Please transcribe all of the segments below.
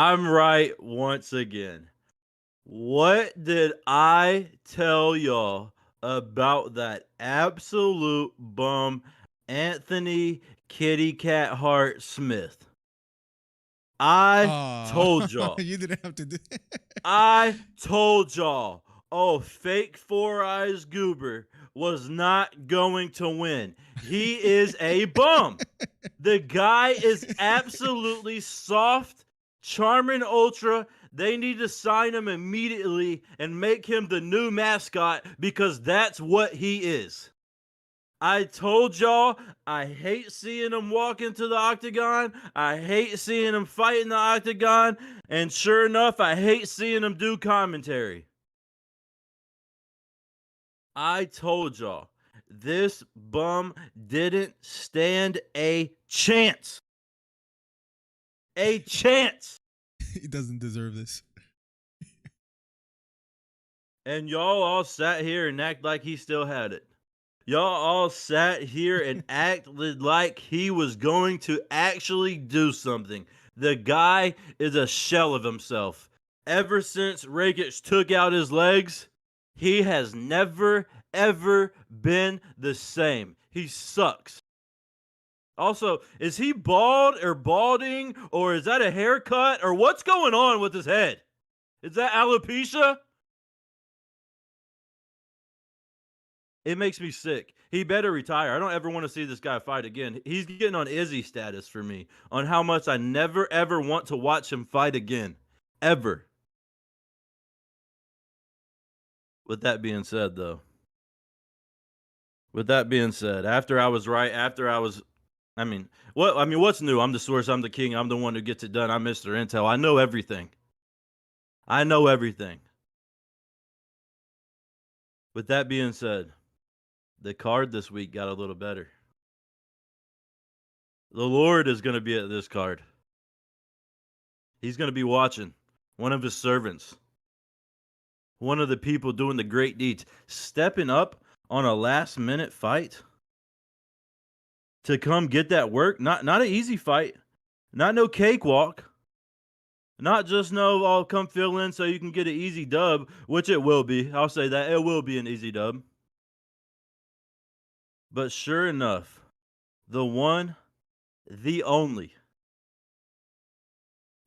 I'm right once again. What did I tell y'all about that absolute bum, Anthony Kitty Cat Hart Smith? I Oh, told y'all. you didn't have to do. I told y'all. Oh, fake Four Eyes Goober was not going to win. He is a bum. The guy is absolutely soft, Charmin Ultra. They need to sign him immediately and make him the new mascot because that's what he is. I told y'all I hate seeing him walk into the octagon. I hate seeing him fight in the octagon. And sure enough, I hate seeing him do commentary. I told y'all this bum didn't stand a chance. A chance. He doesn't deserve this. And y'all all sat here and act like he still had it. Y'all all sat here and acted like he was going to actually do something. The guy is a shell of himself. Ever since Rakic took out his legs, he has never, ever been the same. He sucks. Also, is he bald or balding, or is that a haircut, or what's going on with his head? Is that alopecia? It makes me sick. He better retire. I don't ever want to see this guy fight again. He's getting on Izzy status for me on how much I never ever want to watch him fight again. Ever. With that being said, though, with that being said, after I was right, after I was, what's new? I'm the source. I'm the king. I'm the one who gets it done. I'm Mr. Intel. I know everything. I know everything. With that being said, the card this week got a little better. The Lord is going to be at this card. He's going to be watching. One of his servants. One of the people doing the great deeds. Stepping up on a last minute fight to come get that work. Not an easy fight. Not no cakewalk. Not just no, I'll come fill in so you can get an easy dub, which it will be. I'll say that. It will be an easy dub. But sure enough, the one, the only,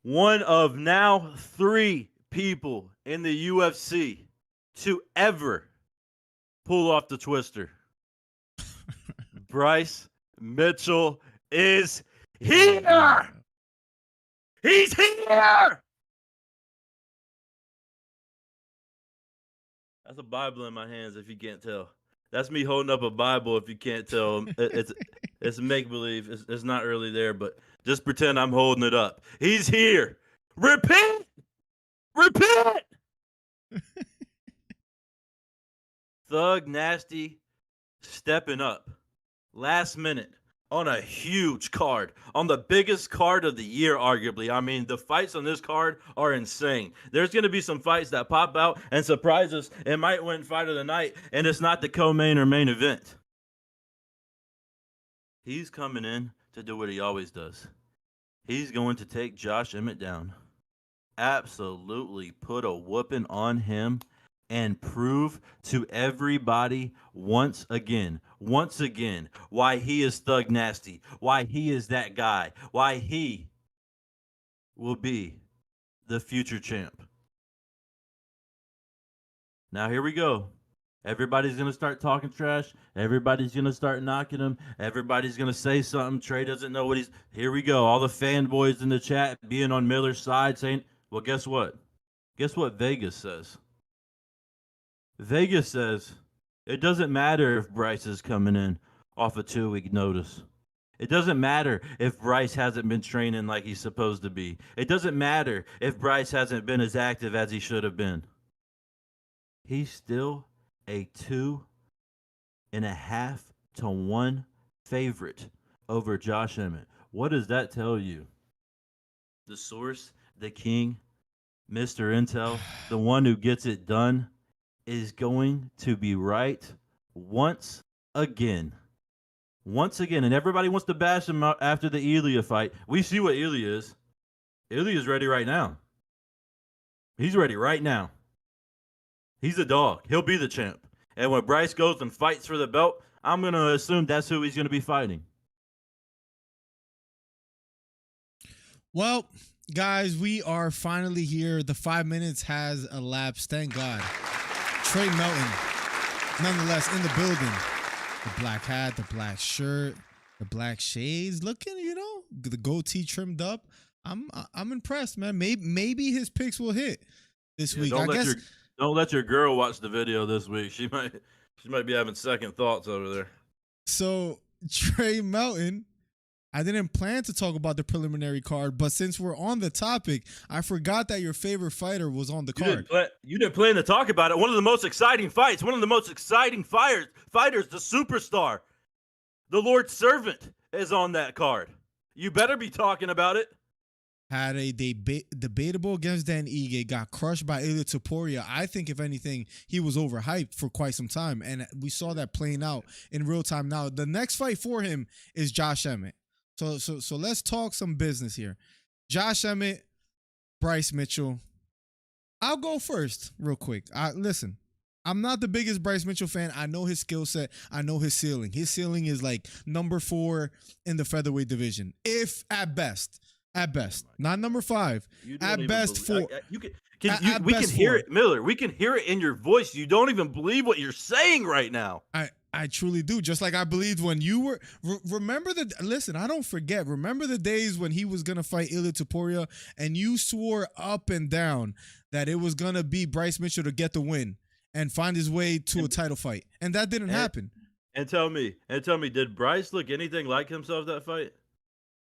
one of now 3 people in the UFC to ever pull off the twister. Bryce Mitchell is here. He's here. That's a Bible in my hands if you can't tell. That's me holding up a Bible if you can't tell. It's make believe. It's not really there, but just pretend I'm holding it up. He's here. Repent. Repent. Thug Nasty stepping up last minute on a huge card, on the biggest card of the year, arguably. I mean, the fights on this card are insane. There's going to be some fights that pop out and surprise us and might win fight of the night, and it's not the co-main or main event. He's coming in to do what he always does. He's going to take Josh Emmett down. Absolutely put a whooping on him and prove to everybody once again, why he is Thug Nasty, why he is that guy, why he will be the future champ. Now, here we go. Everybody's going to start talking trash. Everybody's going to start knocking him. Everybody's going to say something. Trey doesn't know what he's. Here we go. All the fanboys in the chat being on Miller's side saying, well, guess what? Guess what Vegas says? Vegas says it doesn't matter if Bryce is coming in off a 2-week notice. It doesn't matter if Bryce hasn't been training like he's supposed to be. It doesn't matter if Bryce hasn't been as active as he should have been. He's still a 2.5 to 1 favorite over Josh Emmett. What does that tell you? The source, the king, Mr. Intel, the one who gets it done, is going to be right once again. Once again. And everybody wants to bash him out after the Ilya fight. We see what Ilya is. Ilya's ready right now. He's ready right now. He's a dog. He'll be the champ. And when Bryce goes and fights for the belt, I'm going to assume that's who he's going to be fighting. Well, guys, we are finally here. The 5 minutes has elapsed. Thank God. Trey Melton, nonetheless, in the building. The black hat, the black shirt, the black shades, looking, the goatee trimmed up. I'm impressed, man. Maybe his picks will hit this week. Don't let your girl watch the video this week. She might be having second thoughts over there. So Trey Melton, I didn't plan to talk about the preliminary card, but since we're on the topic, I forgot that your favorite fighter was on the card. You didn't plan to talk about it. One of the most exciting fights, one of the most exciting fighters, the superstar, the Lord's servant is on that card. You better be talking about it. Had a debatable against Dan Ige, got crushed by Ilia Topuria. I think, if anything, he was overhyped for quite some time, and we saw that playing out in real time. Now, the next fight for him is Josh Emmett. So let's talk some business here. Josh Emmett, Bryce Mitchell. I'll go first real quick. Listen, I'm not the biggest Bryce Mitchell fan. I know his skill set. I know his ceiling. His ceiling is like number 4 in the featherweight division, if at best. At best, not number 5. At best, 4. We can hear it, Miller. We can hear it in your voice. You don't even believe what you're saying right now. I truly do. Just like I believed when you were. Listen, I don't forget. Remember the days when he was gonna fight Ilia Topuria, and you swore up and down that it was gonna be Bryce Mitchell to get the win and find his way to a title fight, and that didn't happen. And tell me, did Bryce look anything like himself that fight?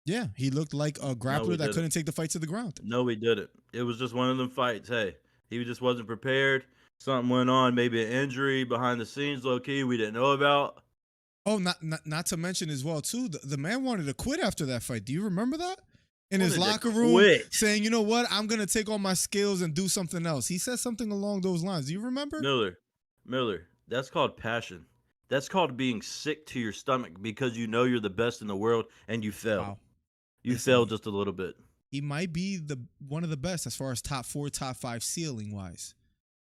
Yeah, he looked like a grappler that couldn't take the fight to the ground. No, he didn't. It was just one of them fights. Hey, he just wasn't prepared. Something went on, maybe an injury behind the scenes, low key, we didn't know about. Oh, not to mention as well too, the man wanted to quit after that fight. Do you remember that? In his locker room, saying, "You know what? I'm gonna take all my skills and do something else." He said something along those lines. Do you remember? Miller, that's called passion. That's called being sick to your stomach because you know you're the best in the world and you fell. Wow. You failed just a little bit. He might be one of the best as far as top 4, top 5 ceiling wise.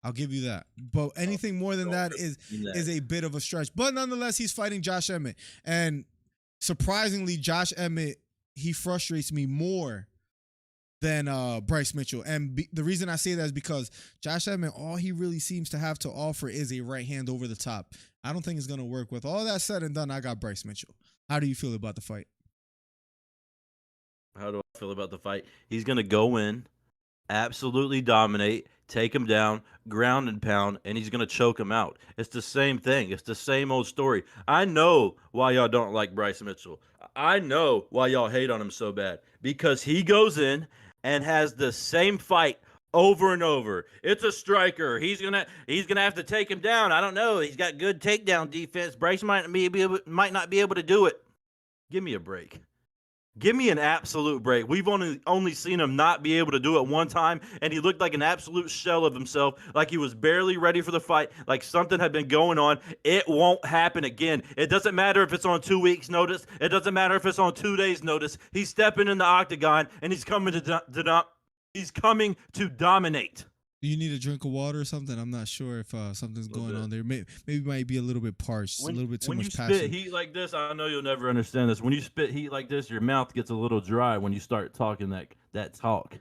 I'll give you that. But anything more than that is a bit of a stretch. But nonetheless, he's fighting Josh Emmett. And surprisingly, Josh Emmett, he frustrates me more than Bryce Mitchell. And the reason I say that is because Josh Emmett, all he really seems to have to offer is a right hand over the top. I don't think it's going to work. With all that said and done, I got Bryce Mitchell. How do you feel about the fight? How do I feel about the fight? He's going to go in, absolutely dominate, take him down, ground and pound, and he's going to choke him out. It's the same thing. It's the same old story. I know why y'all don't like Bryce Mitchell. I know why y'all hate on him so bad. Because he goes in and has the same fight over and over. It's a striker. He's gonna have to take him down. I don't know. He's got good takedown defense. Bryce might not be able to do it. Give me a break. Give me an absolute break. We've only seen him not be able to do it one time, and he looked like an absolute shell of himself, like he was barely ready for the fight, like something had been going on. It won't happen again. It doesn't matter if it's on 2 weeks' notice. It doesn't matter if it's on 2 days' notice. He's stepping in the octagon, and he's coming to dominate. Do you need a drink of water or something? I'm not sure if something's going on there. Maybe might be a little bit parched, a little bit too much passion. When you spit heat like this, I know you'll never understand this. When you spit heat like this, your mouth gets a little dry when you start talking that talk.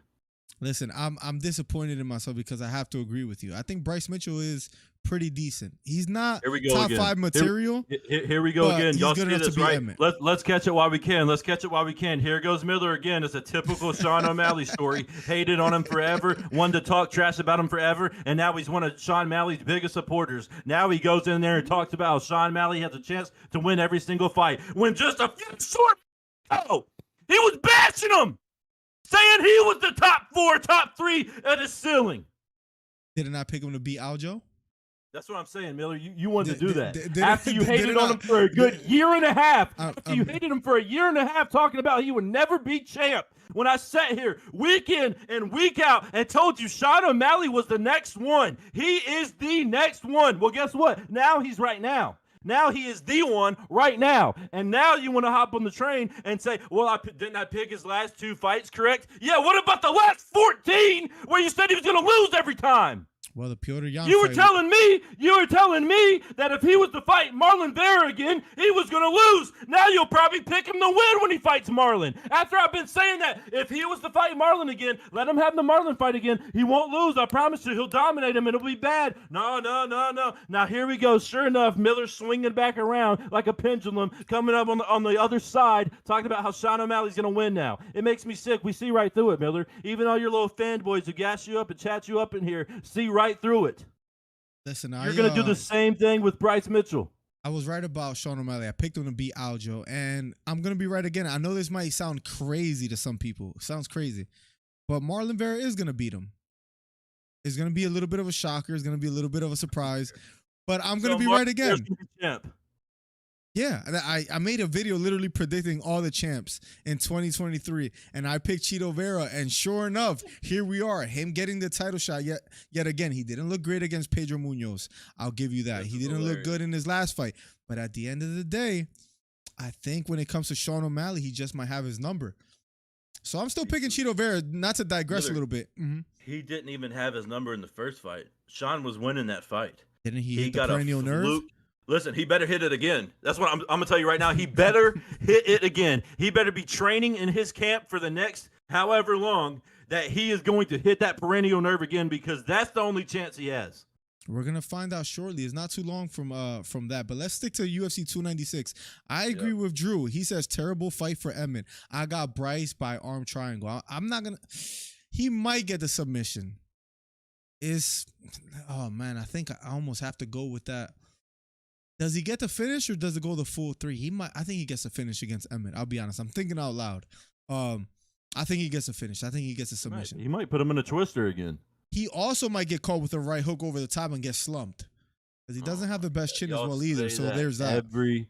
Listen, I'm disappointed in myself because I have to agree with you. I think Bryce Mitchell is pretty decent. He's not top 5 material. Here we go again. Y'all see this, right? Let's catch it while we can. Here goes Miller again. It's a typical Sean O'Malley story. Hated on him forever. Wanted to talk trash about him forever. And now he's one of Sean O'Malley's biggest supporters. Now he goes in there and talks about how Sean O'Malley has a chance to win every single fight. When just a few short ago, he was bashing him, saying he was the top 4, top 3 at his ceiling. Did it not pick him to beat Aljo? That's what I'm saying, Miller. You wanted to do that. After you hated on him for a good year and a half. After you hated him for a year and a half talking about he would never be champ. When I sat here week in and week out and told you Sean O'Malley was the next one. He is the next one. Well, guess what? Now he's right now. Now he is the one right now. And now you want to hop on the train and say, well, didn't I pick his last 2 fights correct? Yeah, what about the last 14 where you said he was going to lose every time? Well, the Piotr Jan You were fight- telling me that if he was to fight Marlon Vera again, he was going to lose. Now you'll probably pick him to win when he fights Marlon. After I've been saying that, if he was to fight Marlon again, let him have the Marlon fight again. He won't lose. I promise you. He'll dominate him, and it'll be bad. No. Now here we go. Sure enough, Miller's swinging back around like a pendulum, coming up on the other side, talking about how Sean O'Malley's going to win now. It makes me sick. We see right through it, Miller. Even all your little fanboys who gas you up and chat you up in here see right through it. Listen, You're going to do the same thing with Bryce Mitchell. I was right about Sean O'Malley. I picked him to beat Aljo, and I'm going to be right again. I know this might sound crazy to some people. It sounds crazy. But Marlon Vera is going to beat him. It's going to be a little bit of a shocker. It's going to be a little bit of a surprise. But I'm going to be right again. Yeah, I made a video literally predicting all the champs in 2023, and I picked Chito Vera, and sure enough, here we are, him getting the title shot yet again. He didn't look great against Pedro Munoz. I'll give you that. He didn't look good in his last fight, but at the end of the day, I think when it comes to Sean O'Malley, he just might have his number. So I'm still picking Chito Vera, not to digress a little bit. He didn't even have his number in the first fight. Sean was winning that fight. Didn't he hit the perennial nerve? Listen, he better hit it again. That's what I'm going to tell you right now. He better hit it again. He better be training in his camp for the next however long that he is going to hit that perennial nerve again, because that's the only chance he has. We're going to find out shortly. It's not too long from that. But let's stick to UFC 296. I agree with Drew. He says, terrible fight for Emmett. I got Bryce by arm triangle. I'm not going to... He might get the submission. Oh, man, I think I almost have to go with that. Does he get the finish or does it go the full 3? I think he gets a finish against Emmett. I'll be honest. I'm thinking out loud. I think he gets a finish. I think he gets a submission. He might put him in a twister again. He also might get caught with a right hook over the top and get slumped, because he doesn't have the best chin as well either. So there's that. Every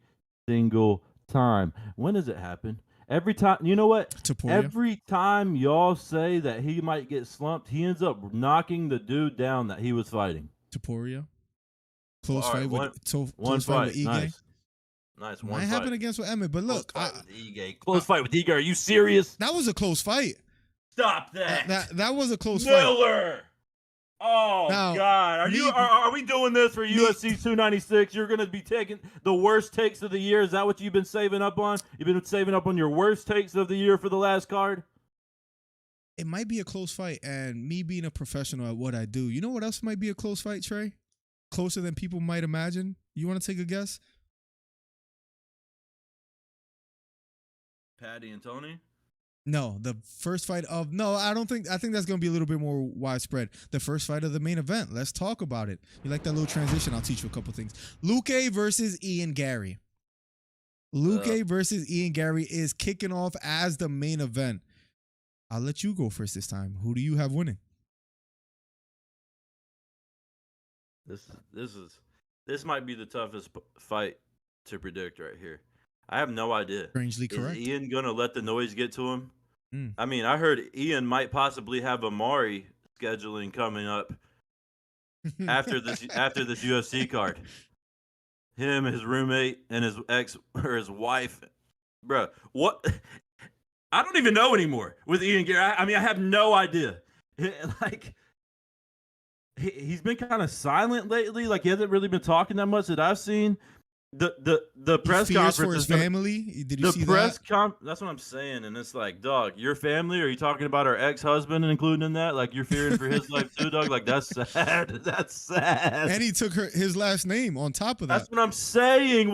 single time. When does it happen? Every time. You know what? Topuria. Every time y'all say that he might get slumped, he ends up knocking the dude down that he was fighting. Topuria. Close fight with Ige. Nice. Might happen against with Emmett, but look, Close fight with Ige. Are you serious? That was a close fight. Stop that. That was a close fight. Miller. Oh God! Are we doing this for UFC 296? You're going to be taking the worst takes of the year. Is that what you've been saving up on? You've been saving up on your worst takes of the year for the last card? It might be a close fight, and me being a professional at what I do, you know what else might be a close fight, Trey? Closer than people might imagine. You want to take a guess? Paddy and Tony? No, the first fight of... No, I think that's going to be a little bit more widespread. The first fight of the main event. Let's talk about it. You like that little transition? I'll teach you a couple things. Luque versus Ian Gary. Luque versus Ian Gary is kicking off as the main event. I'll let you go first this time. Who do you have winning? This might be the toughest fight to predict right here. I have no idea. Strangely correct. Is Ian gonna let the noise get to him? Mm. I mean, I heard Ian might possibly have Amari scheduling coming up after this UFC card. Him, his roommate, and his ex or his wife, bro. What? I don't even know anymore with Ian Gary. I mean, I have no idea. Like, he's been kind of silent lately. Like, he hasn't really been talking that much that I've seen. The press conference for his family. Did you see that? That's what I'm saying, and it's like, dog, your family? Are you talking about our ex-husband and including in that? Like, you're fearing for his life too, dog? Like, that's sad. That's sad. And he took his last name on top of that. That's what I'm saying.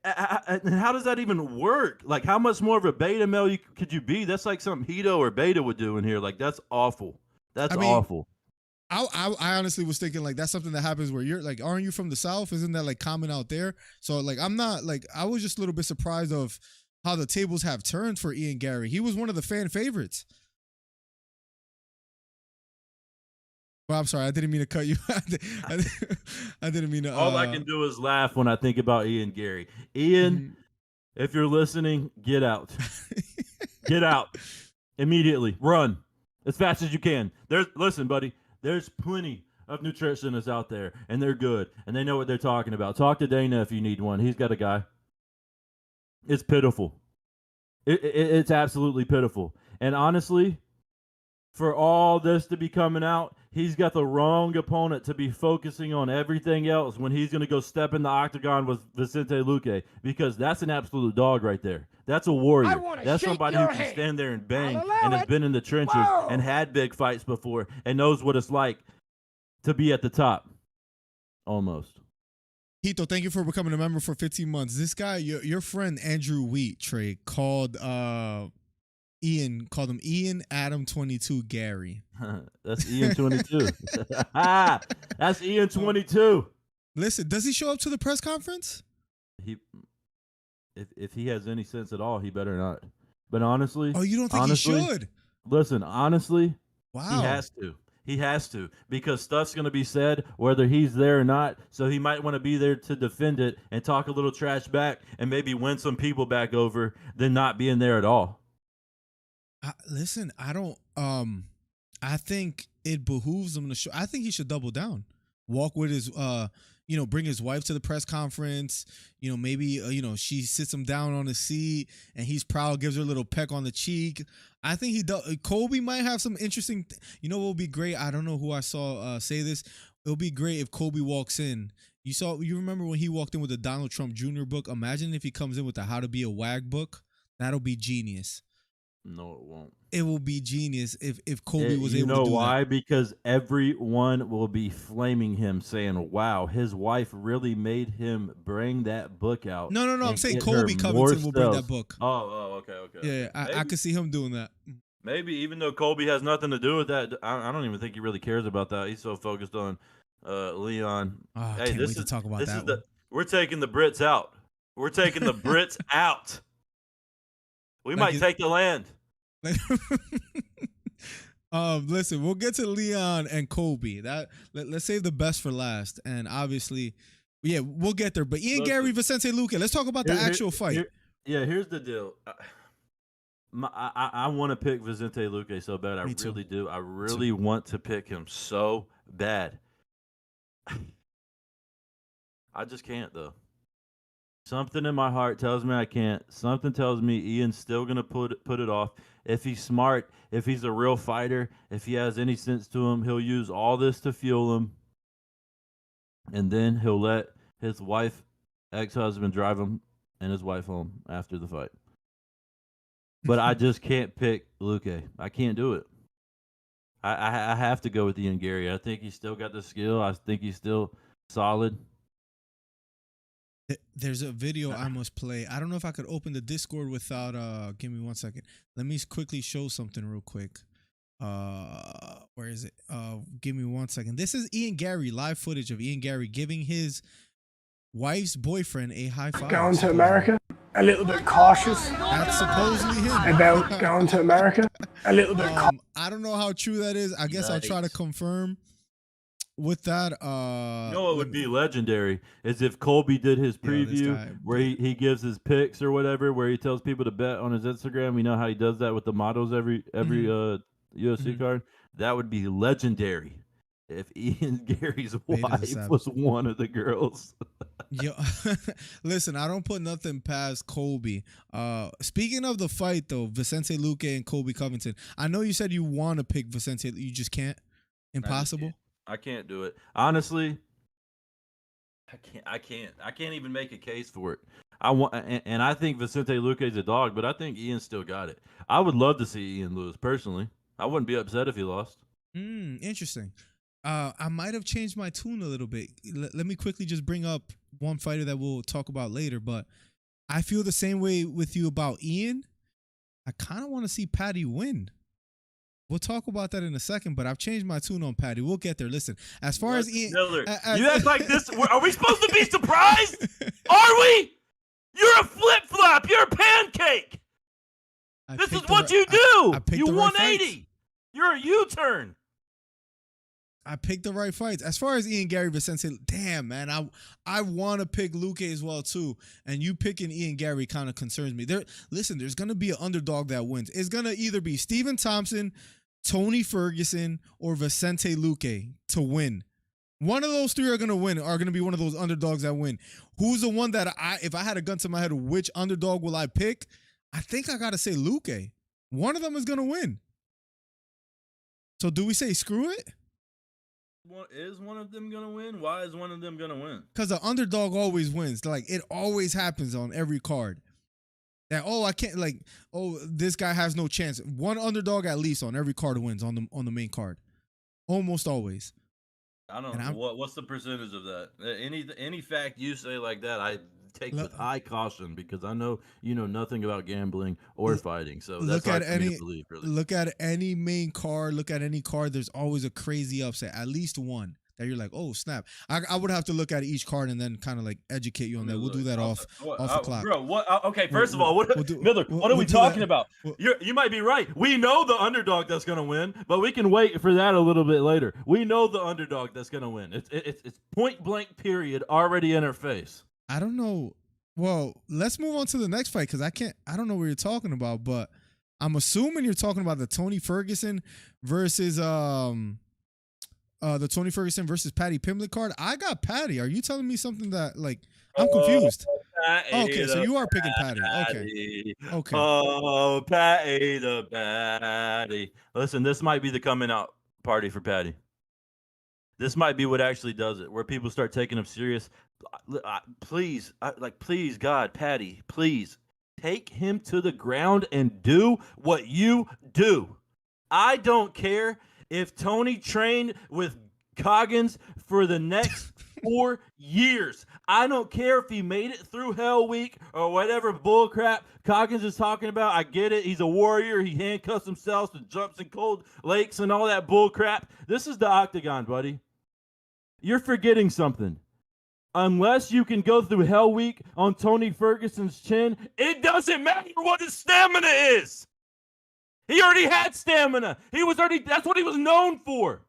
How does that even work? Like, how much more of a beta male could you be? That's like something Hito or Beta would do in here. Like, that's awful. That's awful. I honestly was thinking, like, that's something that happens where you're like, aren't you from the South? Isn't that like common out there? So like, I'm not like, I was just a little bit surprised of how the tables have turned for Ian Gary. He was one of the fan favorites. Well, I'm sorry, I didn't mean to cut you. I didn't mean to. All I can do is laugh when I think about Ian Gary. Ian, if you're listening, get out. Get out immediately. Run as fast as you can. Listen, buddy. There's plenty of nutritionists out there, and they're good, and they know what they're talking about. Talk to Dana if you need one. He's got a guy. It's pitiful. It's absolutely pitiful. And honestly, for all this to be coming out, he's got the wrong opponent to be focusing on everything else when he's going to go step in the octagon with Vicente Luque, because that's an absolute dog right there. That's a warrior. That's somebody who can stand there and bang and has been in the trenches and had big fights before and knows what it's like to be at the top. Almost. Hito, thank you for becoming a member for 15 months. This guy, your friend Andrew Wheat, Trey, called Ian Adam 22 Gary. That's Ian 22. That's Ian 22. Listen, does he show up to the press conference? If he has any sense at all, he better not. But honestly, you don't think he should? Listen, honestly, wow, he has to. He has to, because stuff's going to be said whether he's there or not. So he might want to be there to defend it and talk a little trash back and maybe win some people back over than not being there at all. Listen, I don't. I think it behooves him to show. I think he should double down, walk with his. Bring his wife to the press conference. Maybe she sits him down on a seat and he's proud, gives her a little peck on the cheek. I think he does. Colby might have some interesting. What would be great? I don't know who I saw say this. It would be great if Colby walks in. You remember when he walked in with the Donald Trump Jr. book? Imagine if he comes in with the How to Be a Wag book. That'll be genius. No, it won't. It will be genius if Colby was able to do that. You know why? Because everyone will be flaming him, saying, wow, his wife really made him bring that book out. No. I'm saying Colby Covington will bring that book. Oh, okay. Yeah, I could see him doing that. Maybe, even though Colby has nothing to do with that. I don't even think he really cares about that. He's so focused on Leon. Oh, I can't wait to talk about that. We're taking the Brits out. We're taking the Brits out. We might take the land. Listen, we'll get to Leon and Colby. Let's save the best for last. And obviously, yeah, we'll get there. But Gary, Vicente Luque, let's talk about the actual fight. Here's the deal. I want to pick Vicente Luque so bad. I really do. I really want to pick him so bad. I just can't, though. Something in my heart tells me I can't. Something tells me Ian's still going to put it off. If he's smart, if he's a real fighter, if he has any sense to him, he'll use all this to fuel him. And then he'll let his wife, ex-husband, drive him and his wife home after the fight. But I just can't pick Luque. I can't do it. I have to go with Ian Gary. I think he's still got the skill. I think he's still solid. There's a video I must play. I don't know if I could open the Discord without give me 1 second. Let me quickly show something real quick. Where is it? Give me 1 second. This is Ian Gary, live footage of Ian Gary giving his wife's boyfriend a high five. Going to America, a little bit cautious. That's supposedly him. About going to America, a little bit cautious. I don't know how true that is. I guess I'll try to confirm with that. What would be legendary is if Colby did his preview where he gives his picks or whatever, where he tells people to bet on his Instagram. You know how he does that with the models every UFC card? That would be legendary if Ian Gary's wife was one of the girls. Yo, listen, I don't put nothing past Colby. Speaking of the fight, though, Vicente Luque and Colby Covington, I know you said you want to pick Vicente. You just can't? Impossible? I can't do it. Honestly, I can't even make a case for it. And I think Vicente Luque is a dog, but I think Ian still got it. I would love to see Ian lose personally. I wouldn't be upset if he lost. Interesting. I might have changed my tune a little bit. Let me quickly just bring up one fighter that we'll talk about later, but I feel the same way with you about Ian. I kind of want to see Patty win. We'll talk about that in a second, but I've changed my tune on Patty. We'll get there. Listen, as far as Ian... you act like this... Are we supposed to be surprised? Are we? You're a flip-flop. You're a pancake. This is what you do. You 180. You're a U-turn. I picked the right fights. As far as Ian Gary Vicente, damn, man, I want to pick Luque as well, too. And you picking Ian Gary kind of concerns me. Listen, there's going to be an underdog that wins. It's going to either be Stephen Thompson, Tony Ferguson, or Vicente Luque to win One of those three are gonna win. Are gonna be one of those underdogs that win. Who's the one that if I had a gun to my head, which underdog will I pick? I think I gotta say Luque. One of them is gonna win. So do we say screw it? Is one of them gonna win? Why is one of them gonna win? Because the underdog always wins. Like it always happens on every card. That I can't this guy has no chance. One underdog at least on every card wins on the main card. Almost always. I don't know what's the percentage of that. Any fact you say like that, I take with high caution because I know you know nothing about gambling or fighting. So that's hard for me to believe, really. Look at any main card. Look at any card. There's always a crazy upset. At least one that you're like, oh snap. I would have to look at each card and then kind of like educate you on that. We'll do that off the clock. Bro, what? Okay, first of all, Miller, what are we talking about? You might be right. We know the underdog that's gonna win, but we can wait for that a little bit later. We know the underdog that's gonna win. It's point blank period already in her face. I don't know. Well, let's move on to the next fight because I don't know what you're talking about, but I'm assuming you're talking about the Tony Ferguson versus Paddy Pimblett card. I got Paddy. Are you telling me something that like I'm confused? Okay, so you are picking Paddy. Okay. Oh, Paddy the Paddy. Listen, this might be the coming out party for Paddy. This might be what actually does it, where people start taking him serious. Please, God, Paddy, please take him to the ground and do what you do. I don't care if Tony trained with Coggins for the next 4 years. I don't care if he made it through Hell Week or whatever bullcrap Coggins is talking about. I get it. He's a warrior. He handcuffs himself and jumps in cold lakes and all that bullcrap. This is the octagon, buddy. You're forgetting something. Unless you can go through Hell Week on Tony Ferguson's chin, it doesn't matter what his stamina is. He already had stamina. That's what he was known for.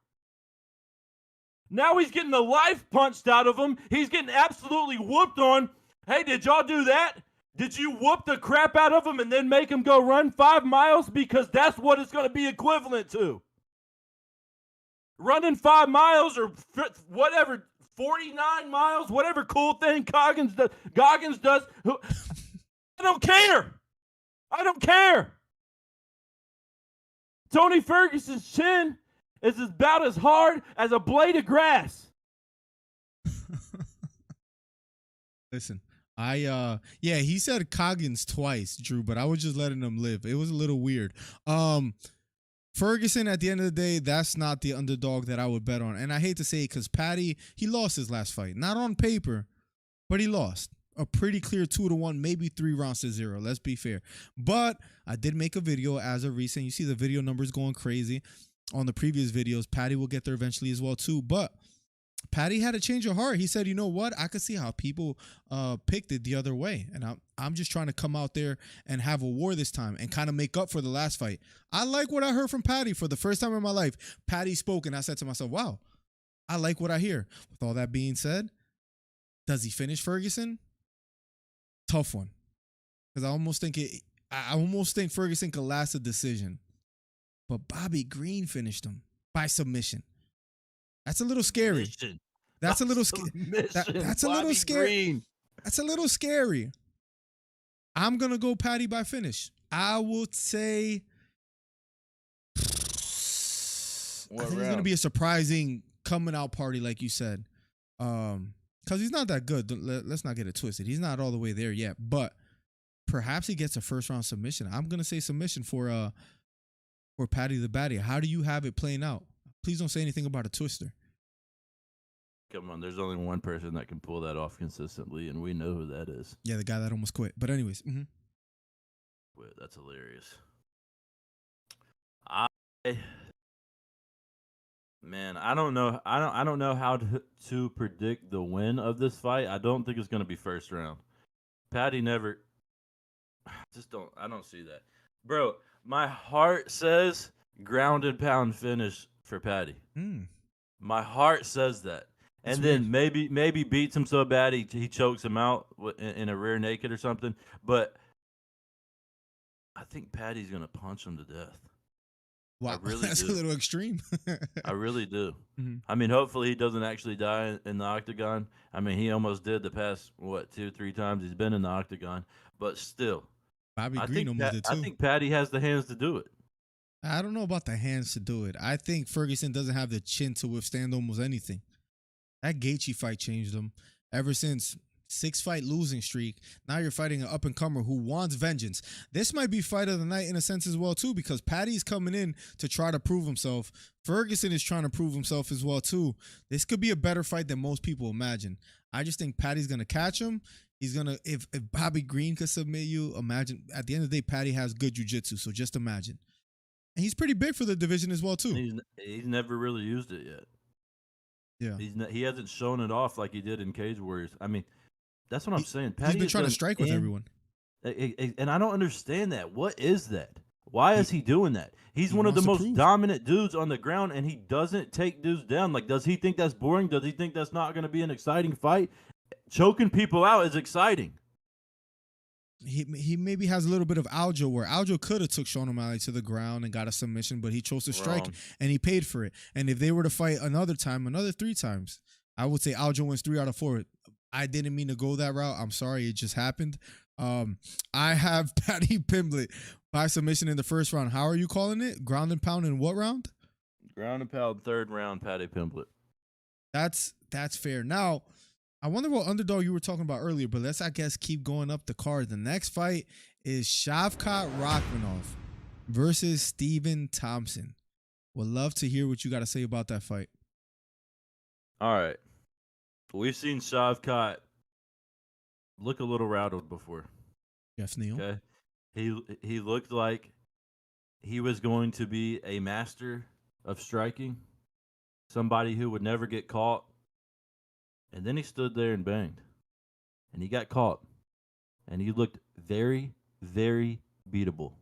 Now he's getting the life punched out of him. He's getting absolutely whooped on. Hey, did y'all do that? Did you whoop the crap out of him and then make him go run 5 miles? Because that's what it's going to be equivalent to. Running 5 miles or whatever, 49 miles, whatever cool thing Goggins does. I don't care. Tony Ferguson's chin is about as hard as a blade of grass. Listen, he said Coggins twice, Drew, but I was just letting him live. It was a little weird. Ferguson, at the end of the day, that's not the underdog that I would bet on. And I hate to say it because Paddy, he lost his last fight. Not on paper, but he lost. A pretty clear 2-1, maybe 3 rounds to 0. Let's be fair. But I did make a video as of recent. You see the video numbers going crazy on the previous videos. Paddy will get there eventually as well too. But Paddy had a change of heart. He said, you know what? I could see how people picked it the other way. And I'm just trying to come out there and have a war this time and kind of make up for the last fight. I like what I heard from Paddy for the first time in my life. Paddy spoke and I said to myself, wow, I like what I hear. With all that being said, does he finish Ferguson? Tough one. Because I almost think Ferguson could last a decision. But Bobby Green finished him by submission. That's a little scary. That's a little scary. That's a little scary. That's a little scary. I'm going to go Paddy by finish. I would say I think it's going to be a surprising coming out party like you said. Because he's not that good. Let's not get it twisted. He's not all the way there yet. But perhaps he gets a first round submission. I'm going to say submission for Paddy the Baddy. How do you have it playing out? Please don't say anything about a twister. Come on, there's only one person that can pull that off consistently, and we know who that is. Yeah, the guy that almost quit. But anyways, Wait, that's hilarious. I don't know. I don't know how to predict the win of this fight. I don't think it's going to be first round. Paddy never. I don't see that, bro. My heart says ground and pound finish for Paddy. My heart says that. And then maybe beats him so bad he chokes him out in a rear naked or something. But I think Paddy's going to punch him to death. I Wow, really that's a do. little extreme. I really do. Mhm. I mean, hopefully he doesn't actually die in the octagon. I mean, he almost did the past what 2 or 3 times he's been in the octagon, but still, Bobby Green almost did I too. think Patty has the hands to do it. I don't know about the hands to do it. I think Ferguson doesn't have the chin to withstand almost anything. That Gaethje fight changed him. Ever since 6-fight losing streak, now you're fighting an up and comer who wants vengeance. This might be fight of the night in a sense as well too, because Patty's coming in to try to prove himself. Ferguson is trying to prove himself as well too. This could be a better fight than most people imagine. I just think Patty's gonna catch him. He's gonna if Bobby Green could submit you, imagine at the end of the day, Patty has good jiu-jitsu. So just imagine. And he's pretty big for the division as well too. He's never really used it yet. Yeah. He hasn't shown it off like he did in Cage Warriors. I mean, that's what I'm saying. He's Patty been has trying to done strike with in- everyone. And I don't understand that. What is that? Why is he doing that? He's he one of the wants to most prove. dominant dudes on the ground, and he doesn't take dudes down. Like, does he think that's boring? Does he think that's not going to be an exciting fight? Choking people out is exciting. He maybe has a little bit of Aljo, where Aljo could have took Sean O'Malley to the ground and got a submission, but he chose to strike Wrong. and he paid for it. And if they were to fight another 3 times, I would say Aljo wins 3 out of 4. I didn't mean to go that route. I'm sorry, it just happened. I have Paddy Pimblett by submission in the first round. How are you calling it? Ground and pound in what round? Ground and pound, 3rd round, Patty Pimblett. That's fair. Now, I wonder what underdog you were talking about earlier, but let's, I guess, keep going up the card. The next fight is Shavkat Rakhmonov versus Stephen Thompson. Would love to hear what you got to say about that fight. All right. We've seen Shavkat look a little rattled before. Jeff Neal. Okay. He looked like he was going to be a master of striking, somebody who would never get caught. And then he stood there and banged. And he got caught. And he looked very, very beatable.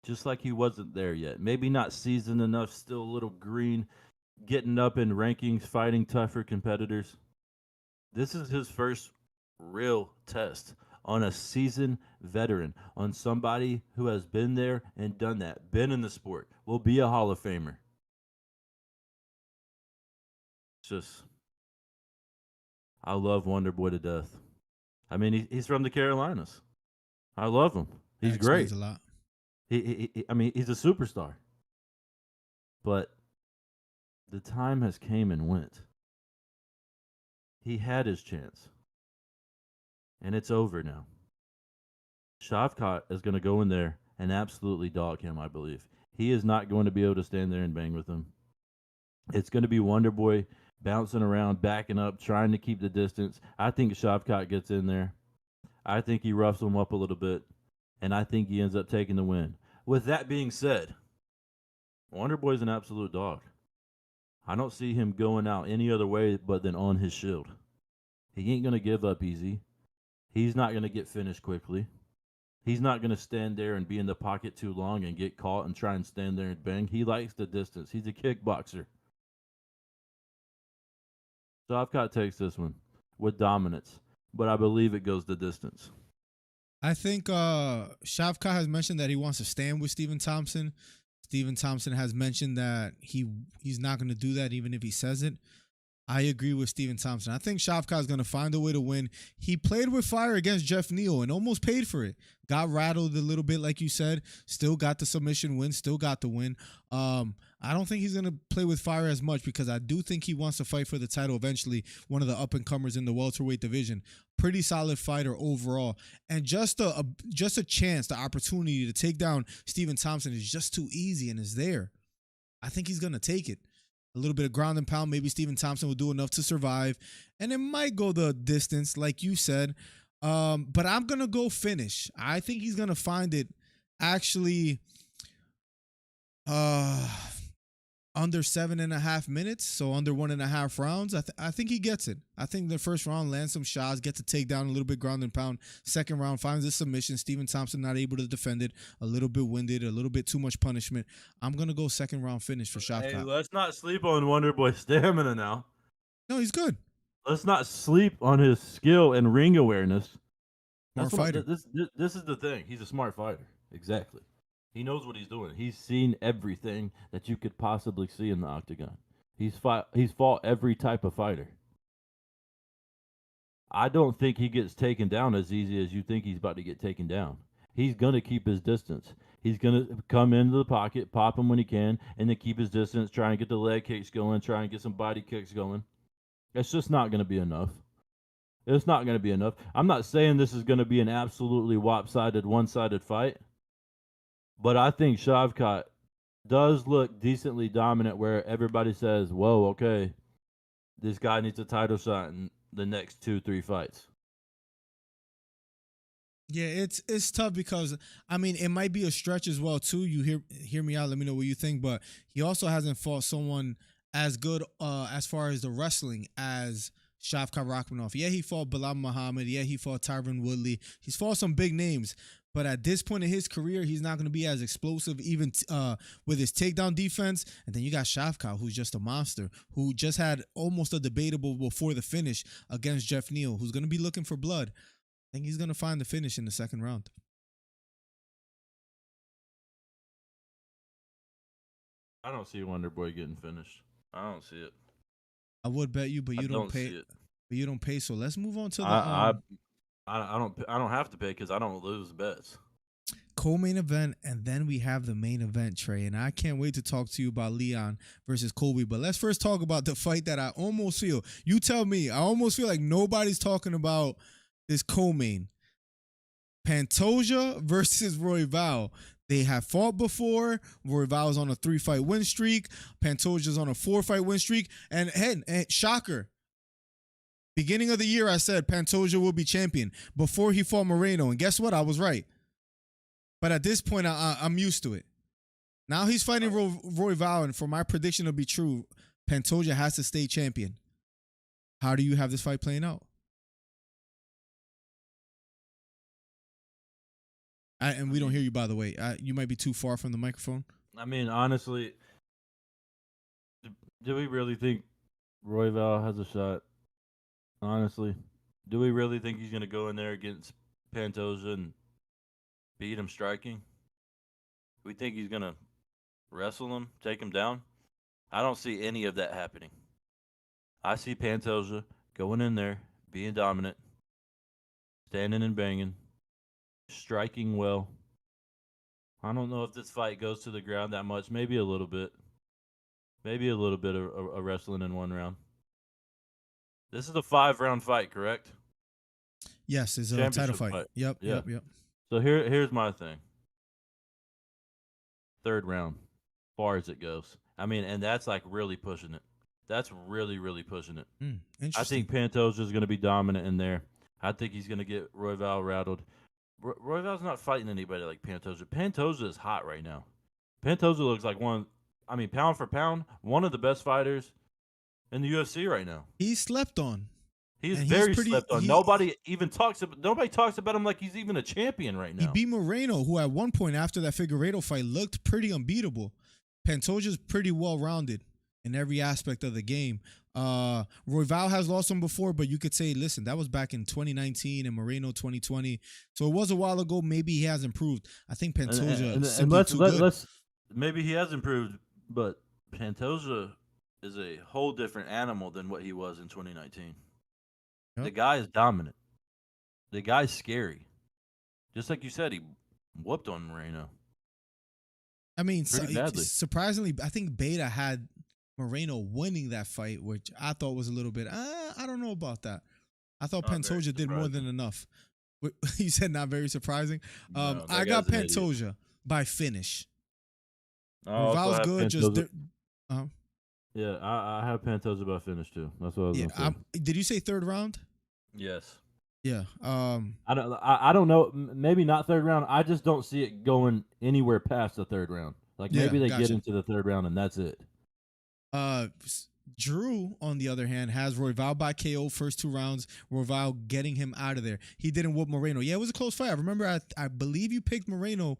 Just like he wasn't there yet. Maybe not seasoned enough, still a little green, getting up in rankings, fighting tougher competitors. This is his first real test on a seasoned veteran, on somebody who has been there and done that, been in the sport, will be a Hall of Famer. It's just, I love Wonder Boy to death. I mean, he's from the Carolinas. I love him. He's That great. explains a lot. I mean, he's a superstar. But the time has came and went. He had his chance. And it's over now. Shavkat is going to go in there and absolutely dog him, I believe. He is not going to be able to stand there and bang with him. It's going to be Wonder Boy bouncing around, backing up, trying to keep the distance. I think Shavkat gets in there. I think he roughs him up a little bit. And I think he ends up taking the win. With that being said, Wonder Boy's an absolute dog. I don't see him going out any other way but than on his shield. He ain't going to give up easy. He's not going to get finished quickly. He's not going to stand there and be in the pocket too long and get caught and try and stand there and bang. He likes the distance. He's a kickboxer. Shavkat takes this one with dominance, but I believe it goes the distance. I think Shavkat has mentioned that he wants to stand with Stephen Thompson. Stephen Thompson has mentioned that he's not going to do that even if he says it. I agree with Stephen Thompson. I think Shavkat is going to find a way to win. He played with fire against Jeff Neal and almost paid for it. Got rattled a little bit, like you said. Still got the submission win. Still got the win. I don't think he's going to play with fire as much because I do think he wants to fight for the title eventually. One of the up-and-comers in the welterweight division. Pretty solid fighter overall. And just a chance, the opportunity to take down Stephen Thompson is just too easy and is there. I think he's going to take it. A little bit of ground and pound. Maybe Stephen Thompson will do enough to survive. And it might go the distance, like you said. But I'm going to go finish. I think he's going to find it actually under 7.5 minutes. So under 1.5 rounds. I think he gets it. I think the first round lands some shots, gets to take down a little bit ground and pound. Second round finds a submission. Stephen Thompson not able to defend it. A little bit winded, a little bit too much punishment. I'm going to go second round finish for Shavkat. Hey, let's not sleep on Wonder Boy's stamina now. No, he's good. Let's not sleep on his skill and ring awareness. Smart fighter. This is the thing. He's a smart fighter. Exactly. He knows what he's doing. He's seen everything that you could possibly see in the octagon. He's fought every type of fighter. I don't think he gets taken down as easy as you think he's about to get taken down. He's going to keep his distance. He's going to come into the pocket, pop him when he can, and then keep his distance, try and get the leg kicks going, try and get some body kicks going. It's just not going to be enough. It's not going to be enough. I'm not saying this is going to be an absolutely lopsided, one-sided fight, but I think Shavkat does look decently dominant where everybody says, whoa, okay, this guy needs a title shot in the next 2-3 fights. Yeah, it's tough because I mean it might be a stretch as well too. You hear me out. Let me know what you think. But he also hasn't fought someone as good as far as the wrestling as Shavkat Rakhmonov. Yeah, he fought Bilal Muhammad. Yeah, he fought Tyron Woodley. He's fought some big names. But at this point in his career, he's not going to be as explosive, even with his takedown defense. And then you got Shavkat, who's just a monster, who just had almost a debatable before the finish against Jeff Neal, who's going to be looking for blood. I think he's going to find the finish in the second round. I don't see Wonderboy getting finished. I don't see it. I would bet you, but you don't pay. See it. But you don't pay. So let's move on to the I don't have to pay because I don't lose bets. co-main event, and then we have the main event, Trey. And I can't wait to talk to you about Leon versus Colby. But let's first talk about the fight that I almost feel. You tell me. I almost feel like nobody's talking about this co-main. Pantoja versus Royval. They have fought before. Royval's on a 3-fight win streak. Pantoja's on a 4-fight win streak. And shocker. Beginning of the year, I said Pantoja will be champion before he fought Moreno. And guess what? I was right. But at this point, I'm used to it. Now he's fighting Royval, and for my prediction to be true, Pantoja has to stay champion. How do you have this fight playing out? And we don't hear you, by the way. You might be too far from the microphone. I mean, honestly, do we really think Royval has a shot? Honestly, do we really think he's going to go in there against Pantoja and beat him striking? We think he's going to wrestle him, take him down? I don't see any of that happening. I see Pantoja going in there, being dominant, standing and banging, striking well. I don't know if this fight goes to the ground that much. Maybe a little bit. Maybe a little bit of wrestling in one round. This is a 5-round fight, correct? Yes, it's a title fight. Yep. So here's my thing. 3rd round, far as it goes. I mean, and that's like really pushing it. That's really, really pushing it. Interesting. I think Pantoja is going to be dominant in there. I think he's going to get Royval rattled. Royval's not fighting anybody like Pantoja. Pantoja is hot right now. Pantoja looks like pound for pound, one of the best fighters in the UFC right now. He's slept on. He's very slept on. Nobody talks about him like he's even a champion right now. He beat Moreno, who at one point after that Figueiredo fight looked pretty unbeatable. Pantoja's pretty well-rounded in every aspect of the game. Royval has lost him before, but you could say, listen, that was back in 2019 and Moreno 2020. So it was a while ago. Maybe he has improved. I think Pantoja is simply too good. Maybe he has improved, but Pantoja is a whole different animal than what he was in 2019. Yep. The guy is dominant. The guy's scary. Just like you said, he whooped on Moreno. I mean, surprisingly, I think Beta had Moreno winning that fight, which I thought was a little bit, I don't know about that. I thought Pantoja did more than enough. You said not very surprising. No, I got Pantoja by finish. Royval's good. Yeah, I have Pantoja by finish too. That's what I was going to say. Did you say 3rd round? Yes. Yeah. I don't know. Maybe not 3rd round. I just don't see it going anywhere past the 3rd round. Like maybe they get into the 3rd round and that's it. Drew, on the other hand, has Royval by KO first 2 rounds. Royval getting him out of there. He didn't whoop Moreno. Yeah, it was a close fight. I remember I believe you picked Moreno.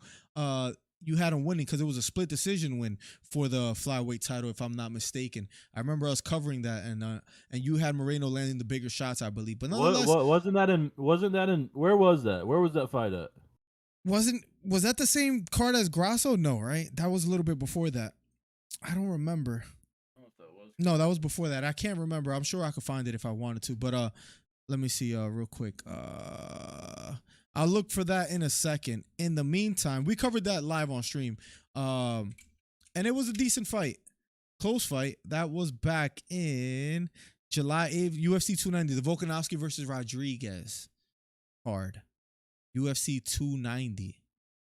You had him winning because it was a split decision win for the flyweight title, if I'm not mistaken. I remember us covering that, and you had Moreno landing the bigger shots, I believe. But nonetheless, wasn't that in? Where was that? Where was that fight at? Was that the same card as Grasso? No, right? That was a little bit before that. I don't remember. I don't know if that was. No, that was before that. I can't remember. I'm sure I could find it if I wanted to. But let me see real quick. I'll look for that in a second. In the meantime, we covered that live on stream. And it was a decent fight. Close fight. That was back in July 8th, UFC 290. The Volkanovski versus Rodriguez card. UFC 290.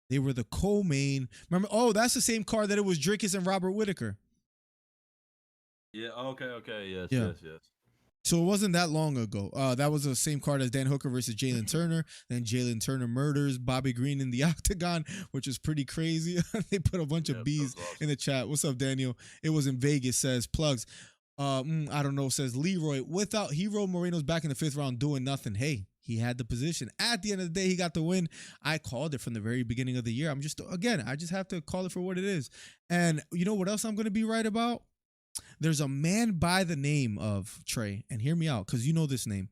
They were the co-main. Remember? Oh, that's the same card that it was Dricus and Robert Whittaker. Yeah. Okay. Yes. Yeah. Yes. So it wasn't that long ago. That was the same card as Dan Hooker versus Jalen Turner. Then Jalen Turner murders Bobby Green in the octagon, which is pretty crazy. They put a bunch of B's in the chat. What's up, Daniel? It was in Vegas, says Plugs. I don't know, says Leroy. Without Hero Moreno's back in the 5th round doing nothing. Hey, he had the position. At the end of the day, he got the win. I called it from the very beginning of the year. I just have to call it for what it is. And you know what else I'm going to be right about? There's a man by the name of Trey, and hear me out, because you know this name,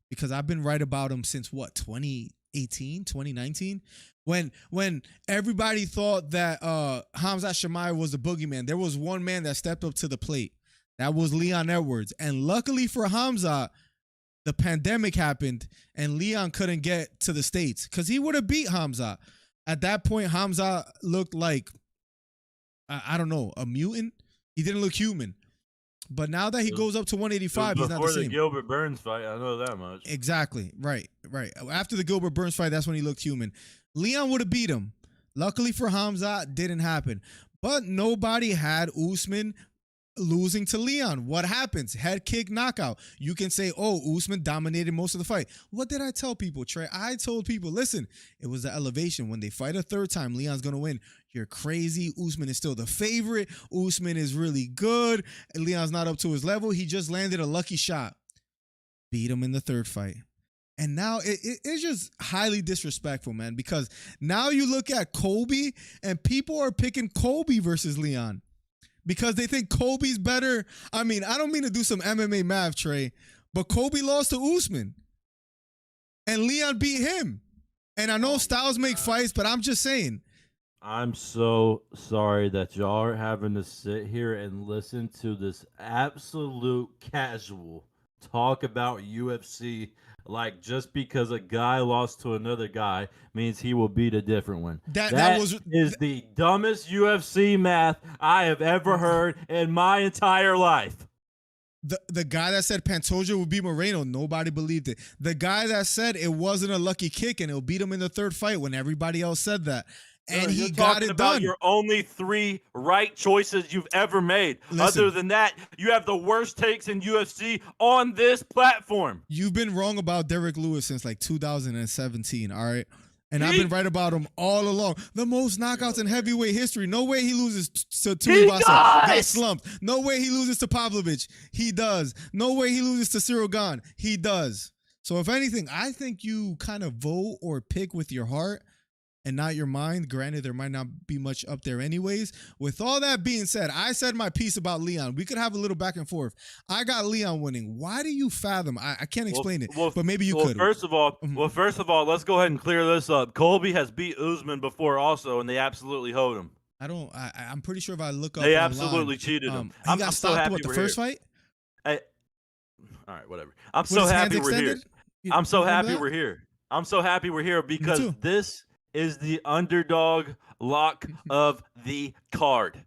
because I've been right about him since what, 2018, 2019, when everybody thought that Khamzat Chimaev was the boogeyman. There was one man that stepped up to the plate. That was Leon Edwards, and luckily for Khamzat, the pandemic happened, and Leon couldn't get to the States, because he would have beat Khamzat. At that point, Khamzat looked like, I don't know, a mutant. He didn't look human. But now that he goes up to 185, he's not the same. Before the Gilbert Burns fight, I know that much. Exactly. Right. After the Gilbert Burns fight, that's when he looked human. Leon would have beat him. Luckily for Khamzat, didn't happen. But nobody had Usman losing to Leon. What happens? Head kick knockout. You can say, oh, Usman dominated most of the fight. What did I tell people, Trey? I told people, listen, it was the elevation. When they fight a third time, Leon's going to win. You're crazy. Usman is still the favorite. Usman is really good. Leon's not up to his level. He just landed a lucky shot. Beat him in the third fight. And now it's just highly disrespectful, man, because now you look at Colby and people are picking Colby versus Leon because they think Colby's better. I mean, I don't mean to do some MMA math, Trey, but Colby lost to Usman and Leon beat him. And I know styles make fights, but I'm just saying. I'm so sorry that y'all are having to sit here and listen to this absolute casual talk about UFC. Like, just because a guy lost to another guy means he will beat a different one. That is the dumbest UFC math I have ever heard in my entire life. The guy that said Pantoja would beat Moreno, nobody believed it. The guy that said it wasn't a lucky kick and it'll beat him in the third fight when everybody else said that. And he got it done. Your only 3 right choices you've ever made. Listen, other than that, you have the worst takes in UFC on this platform. You've been wrong about Derek Lewis since like 2017, all right? And I've been right about him all along. The most knockouts in heavyweight history. No way he loses to Tuivasa. Got slumped. No way he loses to Pavlovich. He does. No way he loses to Cyril Gane. He does. So if anything, I think you kind of vote or pick with your heart and not your mind. Granted, there might not be much up there anyways. With all that being said, I said my piece about Leon. We could have a little back and forth. I got Leon winning. Why do you fathom? I can't explain it, but maybe you could. First of all, let's go ahead and clear this up. Colby has beat Usman before also, and they absolutely hoed him. I'm pretty sure if I look up they online, absolutely cheated him. I'm so happy the first fight? All right, whatever. I'm so happy we're here. I'm so happy we're here. I'm so happy we're here because this is the underdog lock of the card.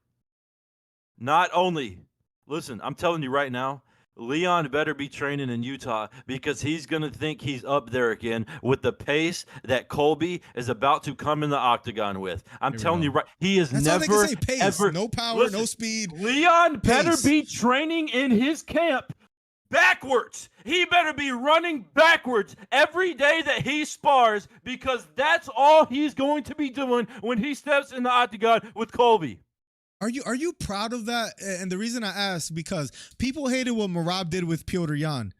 Not only, listen, I'm telling you right now, Leon better be training in Utah because he's going to think he's up there again with the pace that Colby is about to come in the octagon with. I'm telling you right, he is never, ever. No power, no speed. Leon better be training in his camp backwards. He better be running backwards every day that he spars because that's all he's going to be doing when he steps in the octagon with Colby. Are you proud of that? And the reason I ask, because people hated what Merab did with Petr Yan.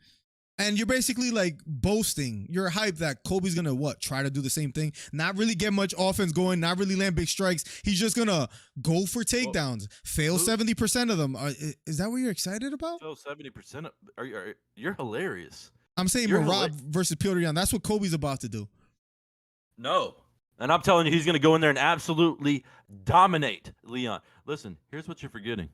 And you're basically like boasting. You're hyped that Colby's going to try to do the same thing? Not really get much offense going, not really land big strikes. He's just going to go for takedowns, fail 70% of them. Is that what you're excited about? Fail 70% you're hilarious. I'm saying Merab versus Petr Yan. That's what Colby's about to do. No. And I'm telling you, he's going to go in there and absolutely dominate Leon. Listen, here's what you're forgetting.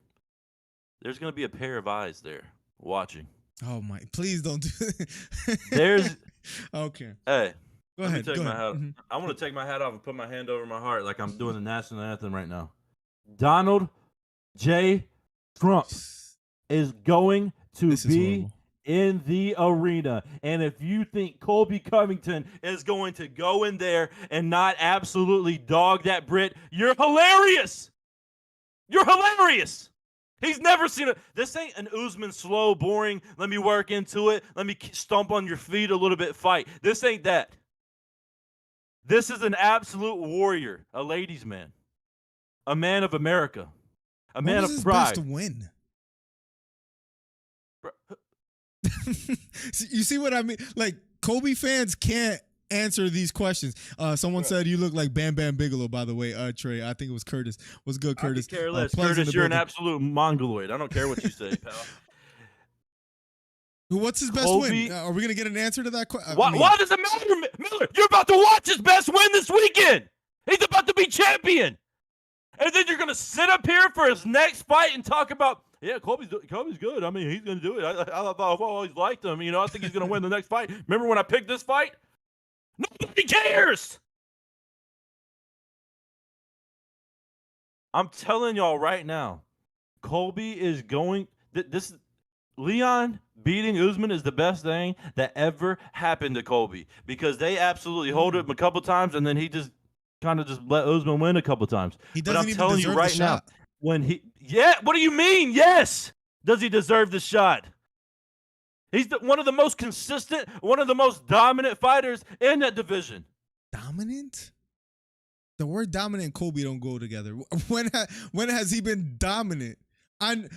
There's going to be a pair of eyes there watching. Oh my! Please don't do it. There's Okay. hey. Go Let me ahead. take Go my ahead. hat. Mhm. I want to take my hat off and put my hand over my heart like I'm doing the national anthem right now. Donald J. Trump is going to This is be horrible. in the arena. And if you think Colby Covington is going to go in there and not absolutely dog that Brit, you're hilarious. You're hilarious. He's never seen it. This ain't an Usman slow, boring, let me work into it, let me stomp on your feet a little bit fight. This ain't that. This is an absolute warrior, a ladies' man, a man of America, a man What of was his pride. best win? You see what I mean? Like, Kobe fans can't answer these questions. Someone said you look like Bam Bam Bigelow, by the way, Trey. I think it was Curtis. What's good, I Curtis? could care less. Plays in Curtis, the you're an building. absolute mongoloid. I don't care what you say, pal. What's his best Kobe- win? Are we going to get an answer to that question? Why does it matter, Miller? You're about to watch his best win this weekend. He's about to be champion. And then you're going to sit up here for his next fight and talk about, yeah, Kobe's good. I mean, he's going to do it. I've always liked him. You know, I think he's going to win the next fight. Remember when I picked this fight? Nobody cares. I'm telling y'all right now, Colby is going. This Leon beating Usman is the best thing that ever happened to Colby because they absolutely hold him a couple times and then he just kind of just let Usman win a couple times. He But doesn't I'm even telling deserve you the right now, shot. what do you mean? Yes, does he deserve the shot? He's one of the most consistent, one of the most dominant fighters in that division. Dominant? The word dominant and Kobe don't go together. When has he been dominant?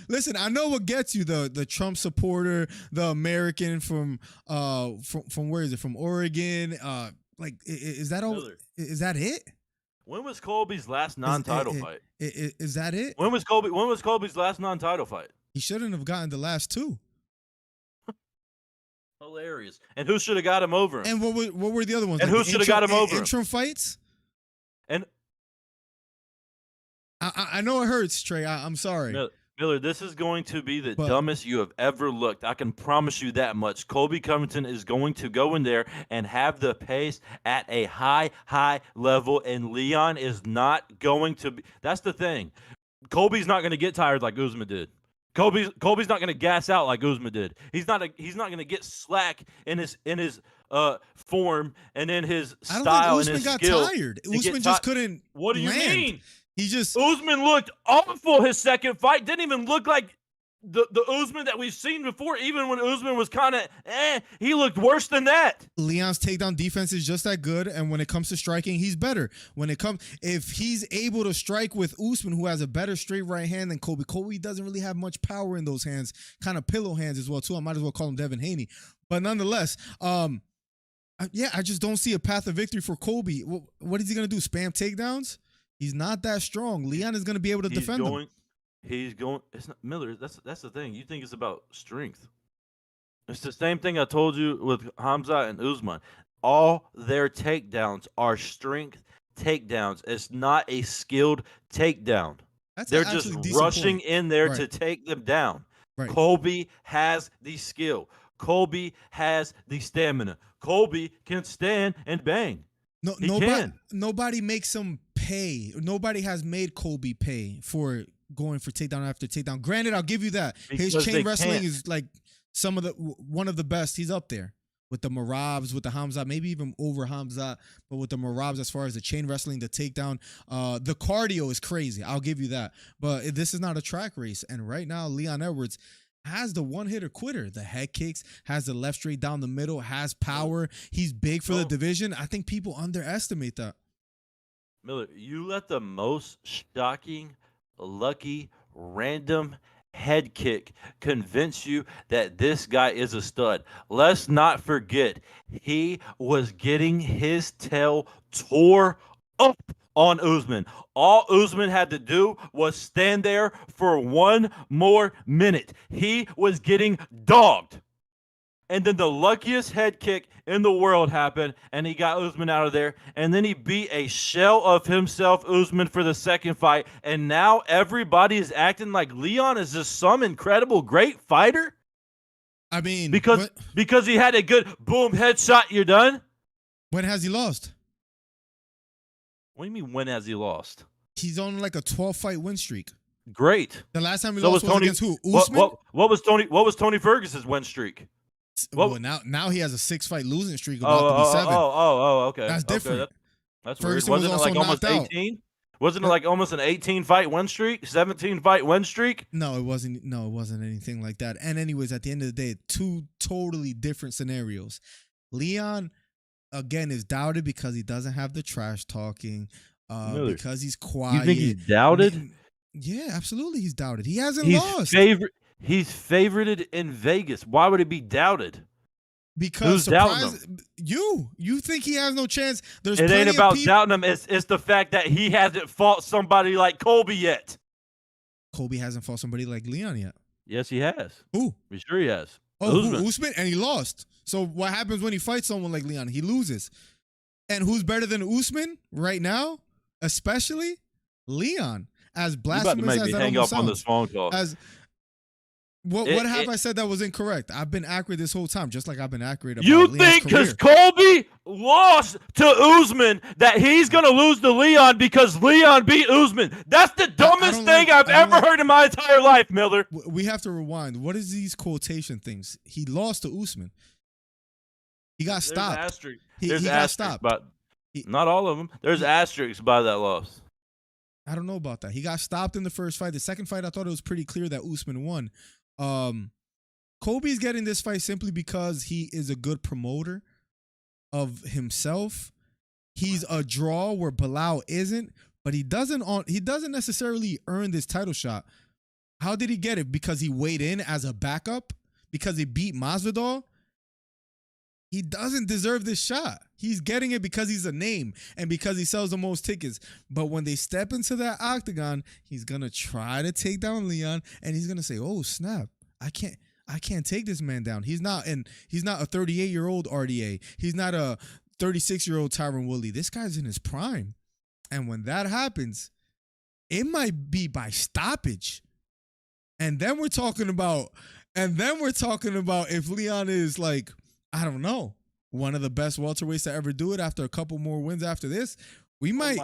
Listen, I know what gets you, the Trump supporter, the American from where is it? From Oregon. Like, is that all? Miller. Is that it? When was Colby's last non-title fight? Is that it? When was Colby's last non-title fight? He shouldn't have gotten the last two. Hilarious. And who should have got him over him? And what were the other ones? And Like who the should have got him over him? Interim fights? And I know it hurts, Trey. I'm sorry. Miller, this is going to be the But- dumbest you have ever looked. I can promise you that much. Colby Covington is going to go in there and have the pace at a high level, and Leon is not going to be. That's the thing. Colby's not going to get tired like Usman did. Colby's not going to gas out like Usman did. He's not going to get slack in his form and in his I don't style think and Usman his got skill. tired. to get Usman just couldn't. What do you land. mean? He just Usman looked awful his second fight. Didn't even look like the Usman that we've seen before. Even when Usman was kind of he looked worse than that. Leon's takedown defense is just that good, and when it comes to striking, he's better. If he's able to strike with Usman, who has a better straight right hand than Kobe. Kobe doesn't really have much power in those hands, kind of pillow hands as well too. I might as well call him Devin Haney, but nonetheless, I just don't see a path of victory for Kobe. What is he gonna do? Spam takedowns? He's not that strong. Leon is gonna be able to defend him. He's going. It's not Miller. That's the thing. You think it's about strength. It's the same thing I told you with Hamza and Usman. All their takedowns are strength takedowns. It's not a skilled takedown. They're just actually a decent rushing point. in there Right. to take them down. Right. Colby has the skill. Colby has the stamina. Colby can stand and bang. No, He can. nobody makes him pay. Nobody has made Kobe pay for going for takedown after takedown. Granted, I'll give you that. His Because chain they wrestling can't. is like one of the best. He's up there with the Marabs, with the Hamza, maybe even over Hamza, but with the Marabs as far as the chain wrestling, the takedown, the cardio is crazy. I'll give you that. But this is not a track race, and right now Leon Edwards has the one-hitter quitter, the head kicks, has the left straight down the middle, has power. He's big for the division. I think people underestimate that. Miller, you let the most shocking, lucky, random head kick convince you that this guy is a stud. Let's not forget, he was getting his tail tore up on Usman. All Usman had to do was stand there for one more minute. He was getting dogged. and then the luckiest head kick in the world happened, and he got Usman out of there, and then he beat a shell of himself, Usman, for the second fight, and now everybody is acting like Leon is just some incredible great fighter I mean, because he had a good boom headshot. You're done. when has he lost? What do you mean? When has he lost? He's on like a 12-fight win streak. Great. The last time he So lost was was Tony- against who? What, Usman? what was Tony Ferguson's win streak? Well, now he has a 6-fight losing streak about to be 7. Okay. That's Okay, different. That's Ferguson weird. was Wasn't it also like almost knocked out. 18? Wasn't it like almost an 18-fight win streak? 17-fight win streak? No, it wasn't. No, it wasn't anything like that. And anyways, at the end of the day, two totally different scenarios. Leon, again, is doubted because he doesn't have the trash talking, Miller, because he's quiet. You think he's doubted? Yeah, absolutely, he's doubted. He hasn't He's lost He's favorited in Vegas. Why would he be doubted? because Who's doubting surprise, you think he has no chance. There's It plenty ain't of about people. doubting him. It's the fact that he hasn't fought somebody like Colby yet. Colby hasn't fought somebody like Leon yet. Yes, he has. Who? I'm sure he has. Oh, Usman. Usman, and he lost. So what happens when he fights someone like Leon? He loses. And who's better than Usman right now? Especially Leon. As You about to blasphemous make as me that hang almost up on this sounds. phone call. As what have I said that was incorrect? I've been accurate this whole time, just like I've been accurate about You Leon's think career. because Colby lost to Usman that he's going to lose to Leon because Leon beat Usman? That's the dumbest don't thing like- I've I don't ever like- heard in my entire life, Miller. We have to rewind. What is these quotation things? He lost to Usman. He got stopped. There's asterisks. He There's got asterisks stopped. But He- not all of them. There's asterisks by that loss. I don't know about that. He got stopped in the first fight. The second fight, I thought it was pretty clear that Usman won. Colby's getting this fight simply because he is a good promoter of himself. He's a draw where Bilal isn't, but he doesn't necessarily earn this title shot. How did he get it? Because he weighed in as a backup? Because he beat Masvidal? He doesn't deserve this shot. He's getting it because he's a name and because he sells the most tickets. But when they step into that octagon, he's gonna try to take down Leon, and he's gonna say, "Oh snap! I can't take this man down. He's not a 38-year-old RDA. He's not a 36-year-old Tyron Woodley. This guy's in his prime." And when that happens, it might be by stoppage. And then we're talking about if Leon is like, I don't know, one of the best welterweights to ever do it after a couple more wins after this. We might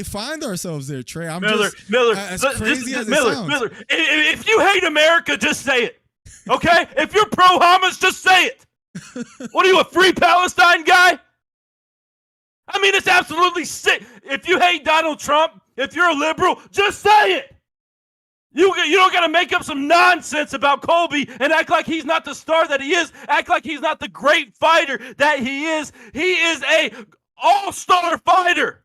find ourselves there, Trey. Miller, as crazy as it sounds. Miller, if you hate America, just say it. Okay? If you're pro Hamas, just say it. What are you, a free Palestine guy? I mean, it's absolutely sick. If you hate Donald Trump, if you're a liberal, just say it. You don't got to make up some nonsense about Colby and act like he's not the star that he is. Act like he's not the great fighter that he is. He is a all-star fighter.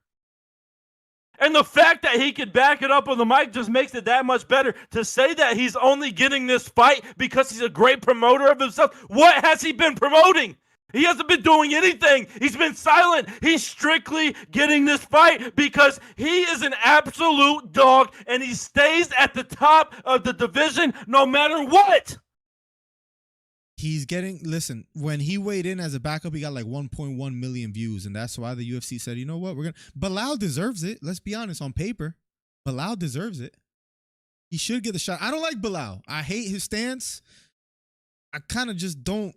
And the fact that he could back it up on the mic just makes it that much better. To say that he's only getting this fight because he's a great promoter of himself, what has he been promoting? He hasn't been doing anything. He's been silent. He's strictly getting this fight because he is an absolute dog and he stays at the top of the division no matter what. Listen, when he weighed in as a backup, he got like 1.1 million views. And that's why the UFC said, you know what, Bilal deserves it. Let's be honest, on paper, Bilal deserves it. He should get the shot. I don't like Bilal. I hate his stance. I kind of just don't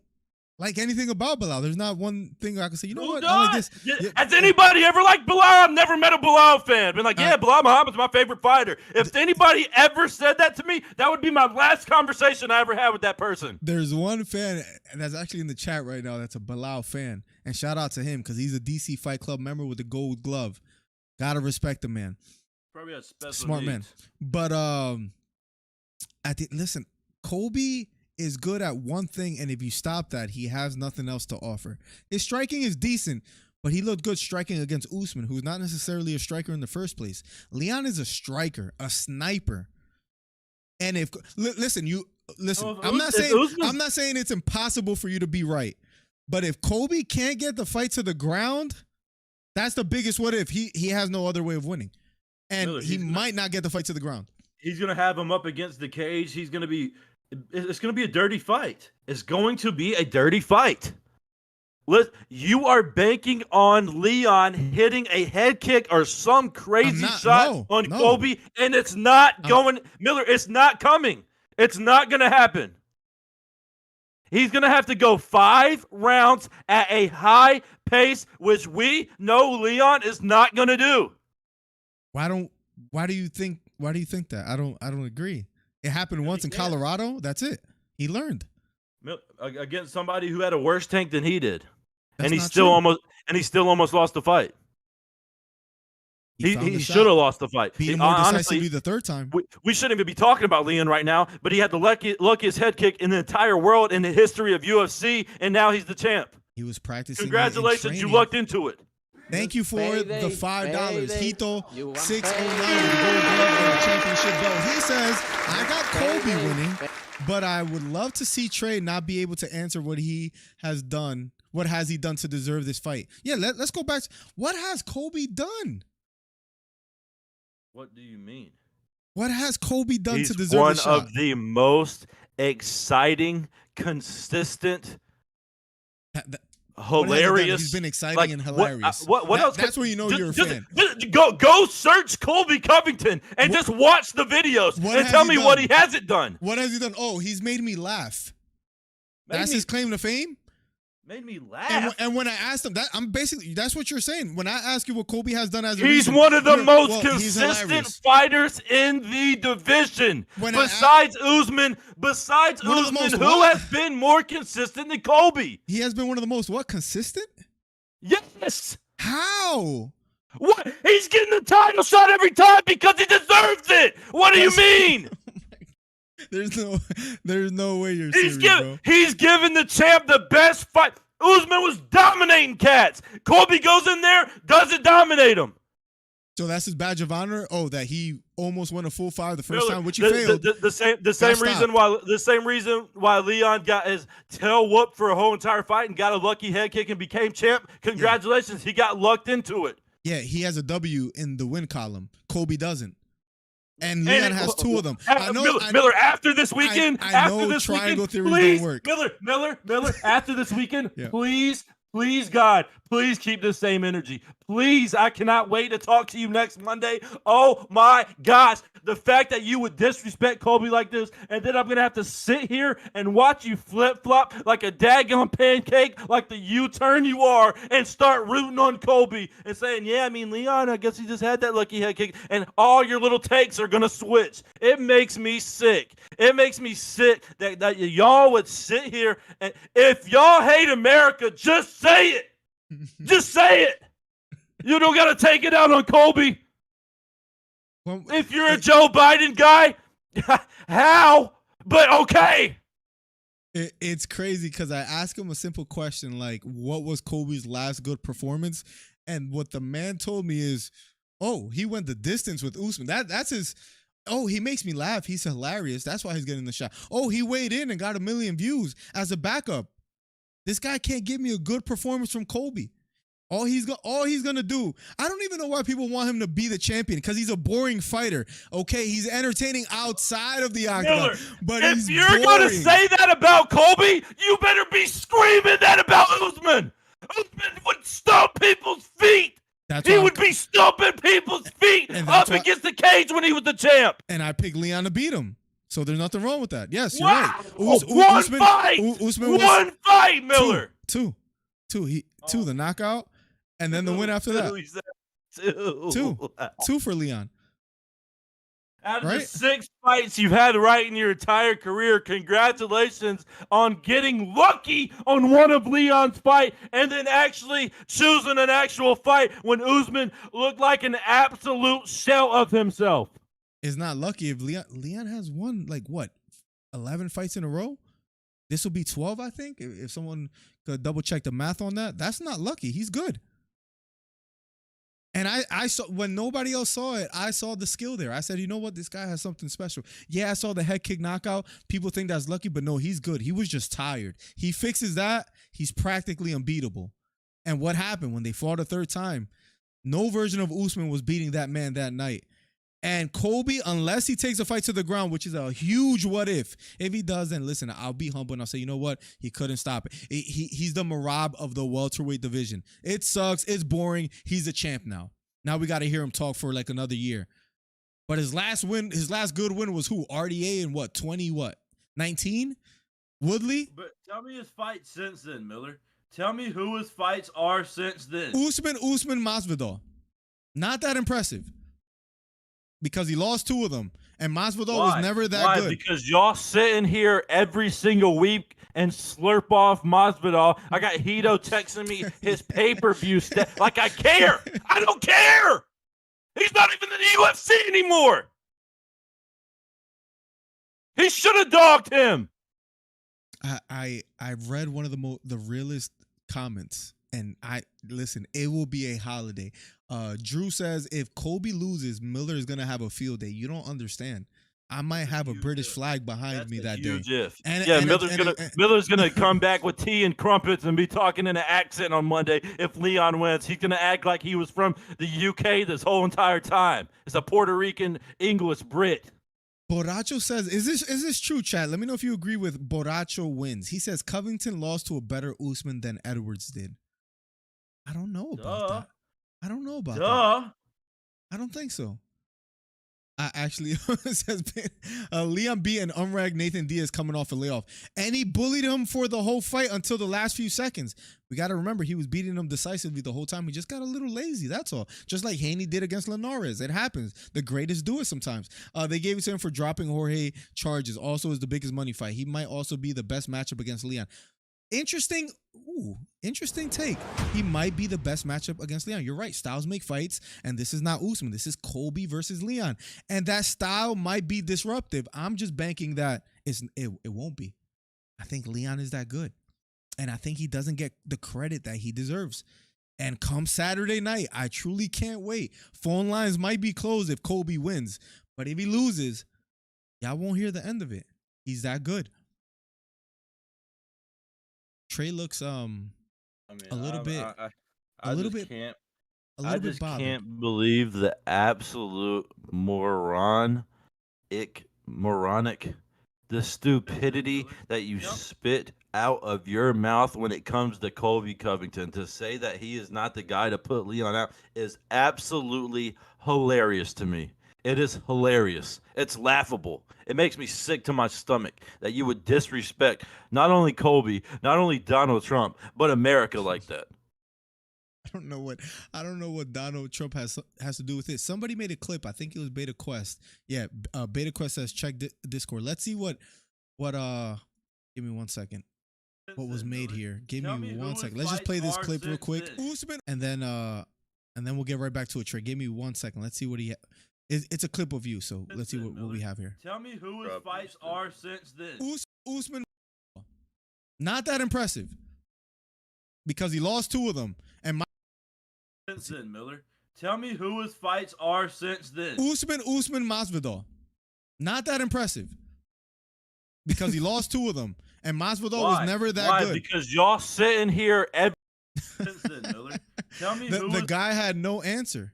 like anything about Bilal. There's not one thing I can say, you know what, I like this. Has anybody ever liked Bilal? I've never met a Bilal fan. Been like, yeah, Bilal Muhammad's my favorite fighter. If anybody ever said that to me, that would be my last conversation I ever had with that person. There's one fan that's actually in the chat right now that's a Bilal fan. And shout out to him because he's a DC Fight Club member with the gold glove. Gotta respect the man. Probably has special Smart man. needs. But listen, Colby is good at one thing, and if you stop that, he has nothing else to offer. His striking is decent, but he looked good striking against Usman, who's not necessarily a striker in the first place. Leon is a striker, a sniper. And listen, I'm not saying it's impossible for you to be right. But if Colby can't get the fight to the ground, that's the biggest what if. He has no other way of winning. And Miller, he might not get the fight to the ground. He's going to have him up against the cage. He's going to be It's going to be a dirty fight. It's going to be a dirty fight. You are banking on Leon hitting a head kick or some crazy shot on Colby, and it's not going. Miller, it's not coming. It's not going to happen. He's going to have to go 5 rounds at a high pace, which we know Leon is not going to do. Why do you think that? I don't agree. It happened once in Colorado. That's it. He learned against somebody who had a worse tank than he did. That's and he still almost lost the fight. He should have lost the fight. Beat him more decisively the third time. We shouldn't even be talking about Leon right now, but he had the luckiest head kick in the entire world in the history of UFC, and now he's the champ. He was practicing. Congratulations, you lucked into it. Thank you for the $5. Hito 609 with the gold glove and the championship belt. He says, I got Colby winning, but I would love to see Trey not be able to answer what he has done. What has he done to deserve this fight? Yeah, let's go back. What has Colby done? What do you mean? What has Colby done to deserve this shot? One of the most exciting, consistent, hilarious. He's been exciting and hilarious. What else? That's where you know you're a fan. Go search Colby Covington and just watch the videos and tell me what he hasn't done. What has he done? Oh, he's made me laugh. That's his claim to fame? Made me laugh. And when I asked him, that's what you're saying. When I ask you what Colby has done as a he's one of the most consistent fighters in the division. Besides Usman, who has been more consistent than Colby? He has been one of the most consistent? Yes. How? What? He's getting the title shot every time because he deserves it. What do you mean? There's no way you're serious, bro. He's giving the champ the best fight. Usman was dominating cats. Colby goes in there, doesn't dominate him. So that's his badge of honor. Oh, that he almost won a full 5 the first time, which he failed. The same reason why Leon got his tail whooped for a whole entire fight and got a lucky head kick and became champ. Congratulations, he got lucked into it. Yeah, he has a W in the win column. Colby doesn't. And Leon has 2 of them. Miller, after this weekend, triangle theories don't work. Miller, after this weekend, please, God, please keep the same energy. Please, I cannot wait to talk to you next Monday. Oh my gosh, the fact that you would disrespect Colby like this, and then I'm gonna have to sit here and watch you flip flop like a daggone pancake, like the U-turn you are, and start rooting on Colby and saying, "Yeah, I mean Leon, I guess he just had that lucky head kick," and all your little takes are gonna switch. It makes me sick. It makes me sick that y'all would sit here and if y'all hate America, just say it. Just say it. You don't got to take it out on Colby. Well, if you're a Joe Biden guy, how? But okay. It's crazy because I asked him a simple question like, what was Colby's last good performance? And what the man told me is, oh, he went the distance with Usman. That's his... Oh, he makes me laugh. He's hilarious. That's why he's getting the shot. Oh, he weighed in and got 1 million views as a backup. This guy can't give me a good performance from Colby. All he's gonna do. I don't even know why people want him to be the champion because he's a boring fighter. Okay, he's entertaining outside of the octagon, but if you're gonna say that about Colby, you better be screaming that about Usman. Usman would stomp people's feet. He would be stomping people's feet up against the cage when he was the champ. And I picked Leon to beat him. So there's nothing wrong with that. Yes, you're right. Usman one fight, Miller. Two, the knockout, and then the win after that. Two for Leon. Out of the 6 fights you've had right in your entire career, congratulations on getting lucky on one of Leon's fight and then actually choosing an actual fight when Usman looked like an absolute shell of himself. It's not lucky if Leon has won, 11 fights in a row? This will be 12, I think, if someone could double check the math on that. That's not lucky. He's good. And I saw, when nobody else saw it, I saw the skill there. I said, you know what? This guy has something special. Yeah, I saw the head kick knockout. People think that's lucky, but no, he's good. He was just tired. He fixes that. He's practically unbeatable. And what happened when they fought a third time? No version of Usman was beating that man that night. And Colby, unless he takes a fight to the ground, which is a huge what if he does, then listen, I'll be humble and I'll say, you know what? He couldn't stop it. He's the Marab of the welterweight division. It sucks. It's boring. He's a champ now. Now we got to hear him talk for like another year. But his last good win was who? RDA in what? 19? Woodley? But tell me his fights since then, Miller. Tell me who his fights are since then. Usman Masvidal. Not that impressive. Because he lost 2 of them. And Masvidal was never that good. Because y'all sitting here every single week and slurp off Masvidal. I got Hito texting me his pay-per-view stuff. Like I care. I don't care. He's not even in the UFC anymore. He should have dogged him. I read one of the realest comments, and listen, it will be a holiday. Drew says if Colby loses, Miller is gonna have a field day. You don't understand. I might have a British flag behind me that day. Miller's gonna come back with tea and crumpets and be talking in an accent on Monday. If Leon wins, he's gonna act like he was from the UK this whole entire time. It's a Puerto Rican English Brit. Boracho says, is this true, Chad? Let me know if you agree with Boracho wins. He says Covington lost to a better Usman than Edwards did. I don't know about that. I don't know about that. I don't think so. I actually says Leon B and unragged Nathan Diaz coming off a layoff. And he bullied him for the whole fight until the last few seconds. We got to remember, he was beating him decisively the whole time. He just got a little lazy, that's all. Just like Haney did against Linares. It happens. The greatest do it sometimes. They gave it to him for dropping Jorge charges. Also is the biggest money fight. He might also be the best matchup against Leon. Interesting take. He might be the best matchup against Leon. You're right. Styles make fights, and this is not Usman. This is Colby versus Leon. And that style might be disruptive. I'm just banking that it won't be. I think Leon is that good. And I think he doesn't get the credit that he deserves. And come Saturday night, I truly can't wait. Phone lines might be closed if Colby wins. But if he loses, y'all won't hear the end of it. He's that good. Trey looks a little bit bothered. Can't believe the absolute moronic, the stupidity that you spit out of your mouth when it comes to Colby Covington. To say that he is not the guy to put Leon out is absolutely hilarious to me. It is hilarious. It's laughable. It makes me sick to my stomach that you would disrespect not only Colby, not only Donald Trump, but America like that. I don't know what Donald Trump has to do with it. Somebody made a clip. I think it was Beta Quest. Yeah, Beta Quest says check Discord. Let's see what give me 1 second. What was made here? Give me 1 second. Let's just play this clip real quick. And then we'll get right back to it. Trey, give me 1 second. Let's see what he It's a clip of you, so let's see what we have here. Tell me who his fights are since then. Usman, not that impressive, because he lost 2 of them. And since then, Miller. Tell me who his fights are since then. Usman Masvidal, not that impressive, because he lost 2 of them. And Masvidal was never that good. Because y'all sitting here every since then, Miller. Tell me the guy had no answer.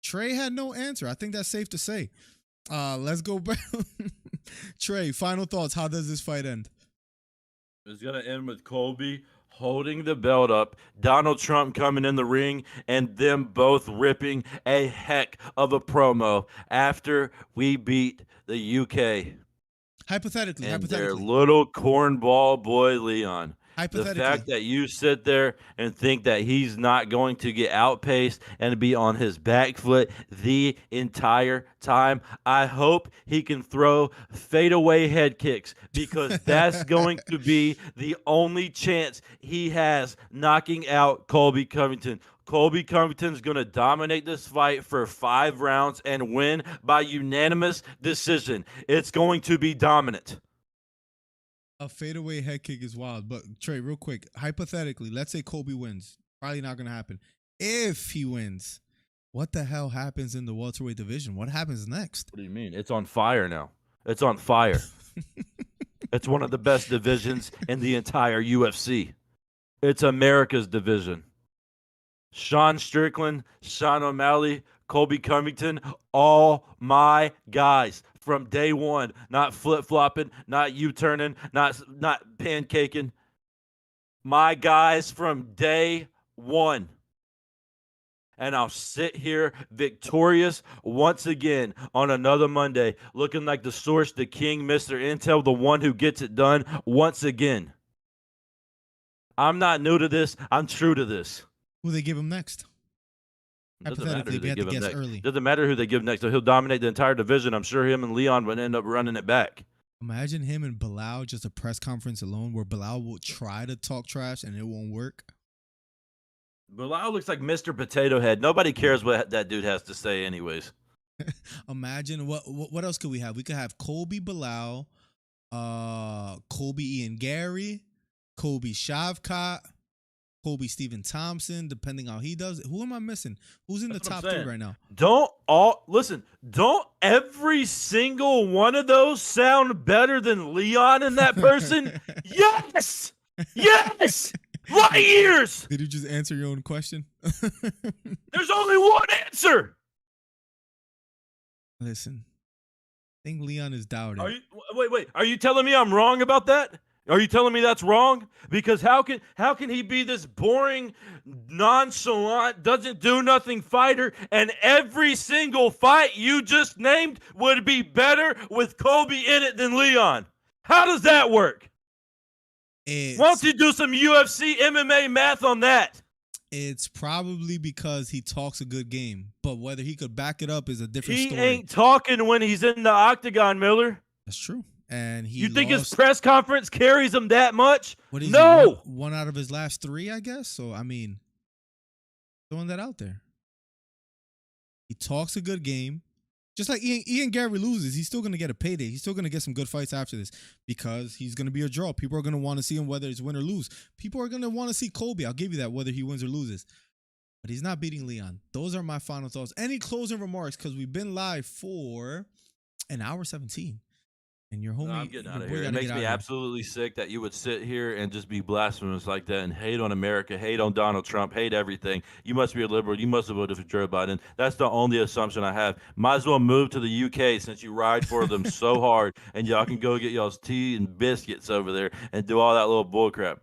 Trey had no answer. I think that's safe to say. Let's go back. Trey, final thoughts. How does this fight end? It's going to end with Colby holding the belt up, Donald Trump coming in the ring, and them both ripping a heck of a promo after we beat the UK. Hypothetically. Their little cornball boy, Leon. The fact that you sit there and think that he's not going to get outpaced and be on his back foot the entire time, I hope he can throw fadeaway head kicks, because that's going to be the only chance he has knocking out Colby Covington. Colby Covington's going to dominate this fight for 5 rounds and win by unanimous decision. It's going to be dominant. A fadeaway head kick is wild. But Trey, real quick, hypothetically, let's say Colby wins. Probably not going to happen. If he wins, what the hell happens in the welterweight division? What happens next? What do you mean? It's on fire now. It's on fire. It's one of the best divisions in the entire UFC. It's America's division. Sean Strickland, Sean O'Malley, Colby Covington, all my guys from day one. Not flip-flopping, not U-turning, not pancaking. My guys from day one. And I'll sit here victorious once again on another Monday, looking like the source, the king, Mr. Intel, the one who gets it done once again. I'm not new to this. I'm true to this. Who they give him next? Doesn't matter Hypothetically, who we have they to give him guess next. early. Doesn't matter who they give next. So he'll dominate the entire division. I'm sure him and Leon would end up running it back. Imagine him and Bilal, just a press conference alone where Bilal will try to talk trash and it won't work. Bilal looks like Mr. Potato Head. Nobody cares what that dude has to say anyways. Imagine what else could we have? We could have Colby Bilal, Colby Ian Gary, Colby Shavkat, Colby Stephen Thompson, depending how he does it. Who am I missing? Who's in That's the what I'm top three saying. right now? Don't every single one of those sound better than Leon and that person? Yes! Yes! Light years! Did you just answer your own question? There's only one answer. Listen, I think Leon is doubting. Wait. Are you telling me I'm wrong about that? Are you telling me that's wrong? Because how can he be this boring, nonchalant, doesn't do nothing fighter, and every single fight you just named would be better with Colby in it than Leon? How does that work? Why don't you do some UFC MMA math on that? It's probably because he talks a good game, but whether he could back it up is a different story. He ain't talking when he's in the octagon, Miller. That's true. And you think his press conference carries him that much? What is no. One out of his last three, I guess. So, I mean, throwing that out there. He talks a good game. Just like Ian Gary loses, he's still going to get a payday. He's still going to get some good fights after this because he's going to be a draw. People are going to want to see him whether it's win or lose. People are going to want to see Colby. I'll give you that, whether he wins or loses. But he's not beating Leon. Those are my final thoughts. Any closing remarks? Because we've been live for an hour 17. And your homie, I'm getting out of here. It makes me absolutely sick that you would sit here and just be blasphemous like that and hate on America, hate on Donald Trump, hate everything. You must be a liberal. You must have voted for Joe Biden. That's the only assumption I have. Might as well move to the UK since you ride for them so hard, and y'all can go get y'all's tea and biscuits over there and do all that little bullcrap.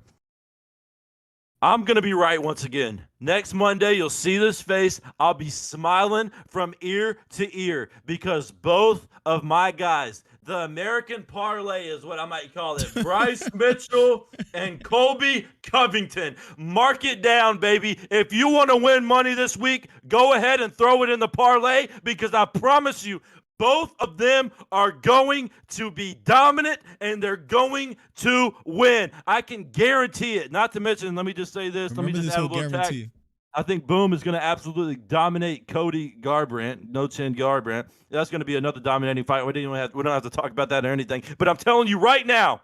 I'm going to be right once again. Next Monday, you'll see this face. I'll be smiling from ear to ear because both of my guys, the American parlay is what I might call it, Bryce Mitchell and Colby Covington. Mark it down, baby. If you want to win money this week, go ahead and throw it in the parlay because I promise you, both of them are going to be dominant, and they're going to win. I can guarantee it. Not to mention, let me just say this. Remember, let me just add a little tag. I think Boom is going to absolutely dominate Cody Garbrandt, No Chin Garbrandt. That's going to be another dominating fight. We don't have to talk about that or anything. But I'm telling you right now,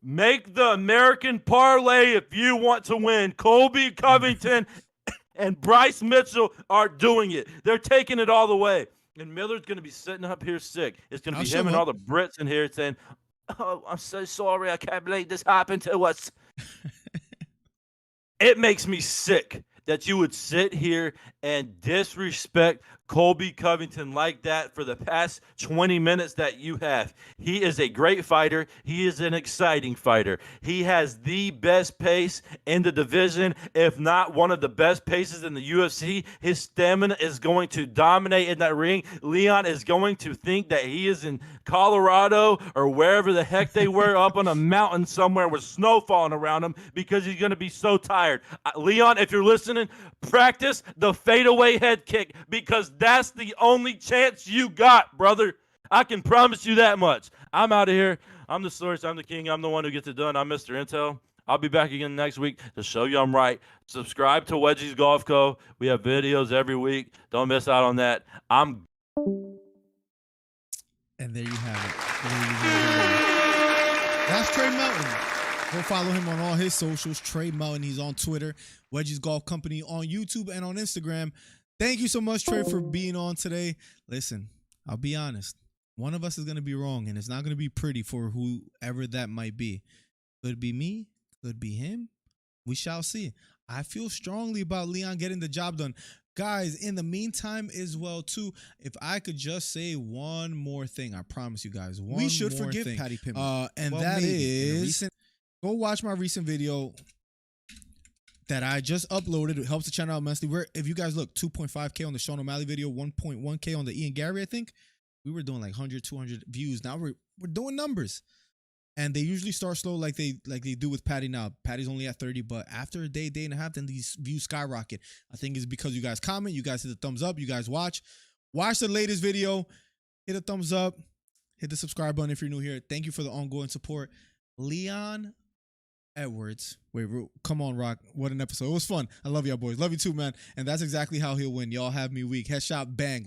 make the American parlay if you want to win. Colby Covington and Bryce Mitchell are doing it. They're taking it all the way. And Miller's going to be sitting up here sick. It's going to be him and all the Brits in here saying, "Oh, I'm so sorry. I can't believe this happened to us." It makes me sick that you would sit here and disrespect Colby Covington like that for the past 20 minutes that you have. He is a great fighter. He is an exciting fighter. He has the best pace in the division, if not one of the best paces in the UFC. His stamina is going to dominate in that ring. Leon is going to think that he is in Colorado or wherever the heck they were up on a mountain somewhere with snow falling around him because he's going to be so tired. Leon, if you're listening, practice the fadeaway head kick because that's the only chance you got, brother. I can promise you that much. I'm out of here. I'm the source. I'm the king. I'm the one who gets it done. I'm Mr. Intel. I'll be back again next week to show you I'm right. Subscribe to Wedgie's Golf Co. We have videos every week. Don't miss out on that. And there you have it. That's Trey Melton. Go follow him on all his socials. Trey Melton. He's on Twitter. Wedgie's Golf Company on YouTube and on Instagram. Thank you so much, Trey, for being on today. Listen, I'll be honest. One of us is going to be wrong, and it's not going to be pretty for whoever that might be. Could be me. Could be him. We shall see. I feel strongly about Leon getting the job done. Guys, in the meantime as well, too, if I could just say one more thing, I promise you guys, one should more forgive thing. Paddy Pimblett. And Well, that maybe. In a is, go watch my recent video that I just uploaded. It helps the channel out immensely. If you guys look, 2.5K on the Sean O'Malley video, 1.1K on the Ian Gary, I think. We were doing like 100, 200 views. Now we're doing numbers. And they usually start slow like they do with Patty now. Patty's only at 30, but after a day and a half, then these views skyrocket. I think it's because you guys comment, you guys hit the thumbs up, you guys watch the latest video, hit a thumbs up, hit the subscribe button if you're new here. Thank you for the ongoing support. Leon Edwards. Wait, come on, Rock. What an episode. It was fun. I love y'all boys. Love you too, man. And that's exactly how he'll win. Y'all have me weak. Headshot, bang.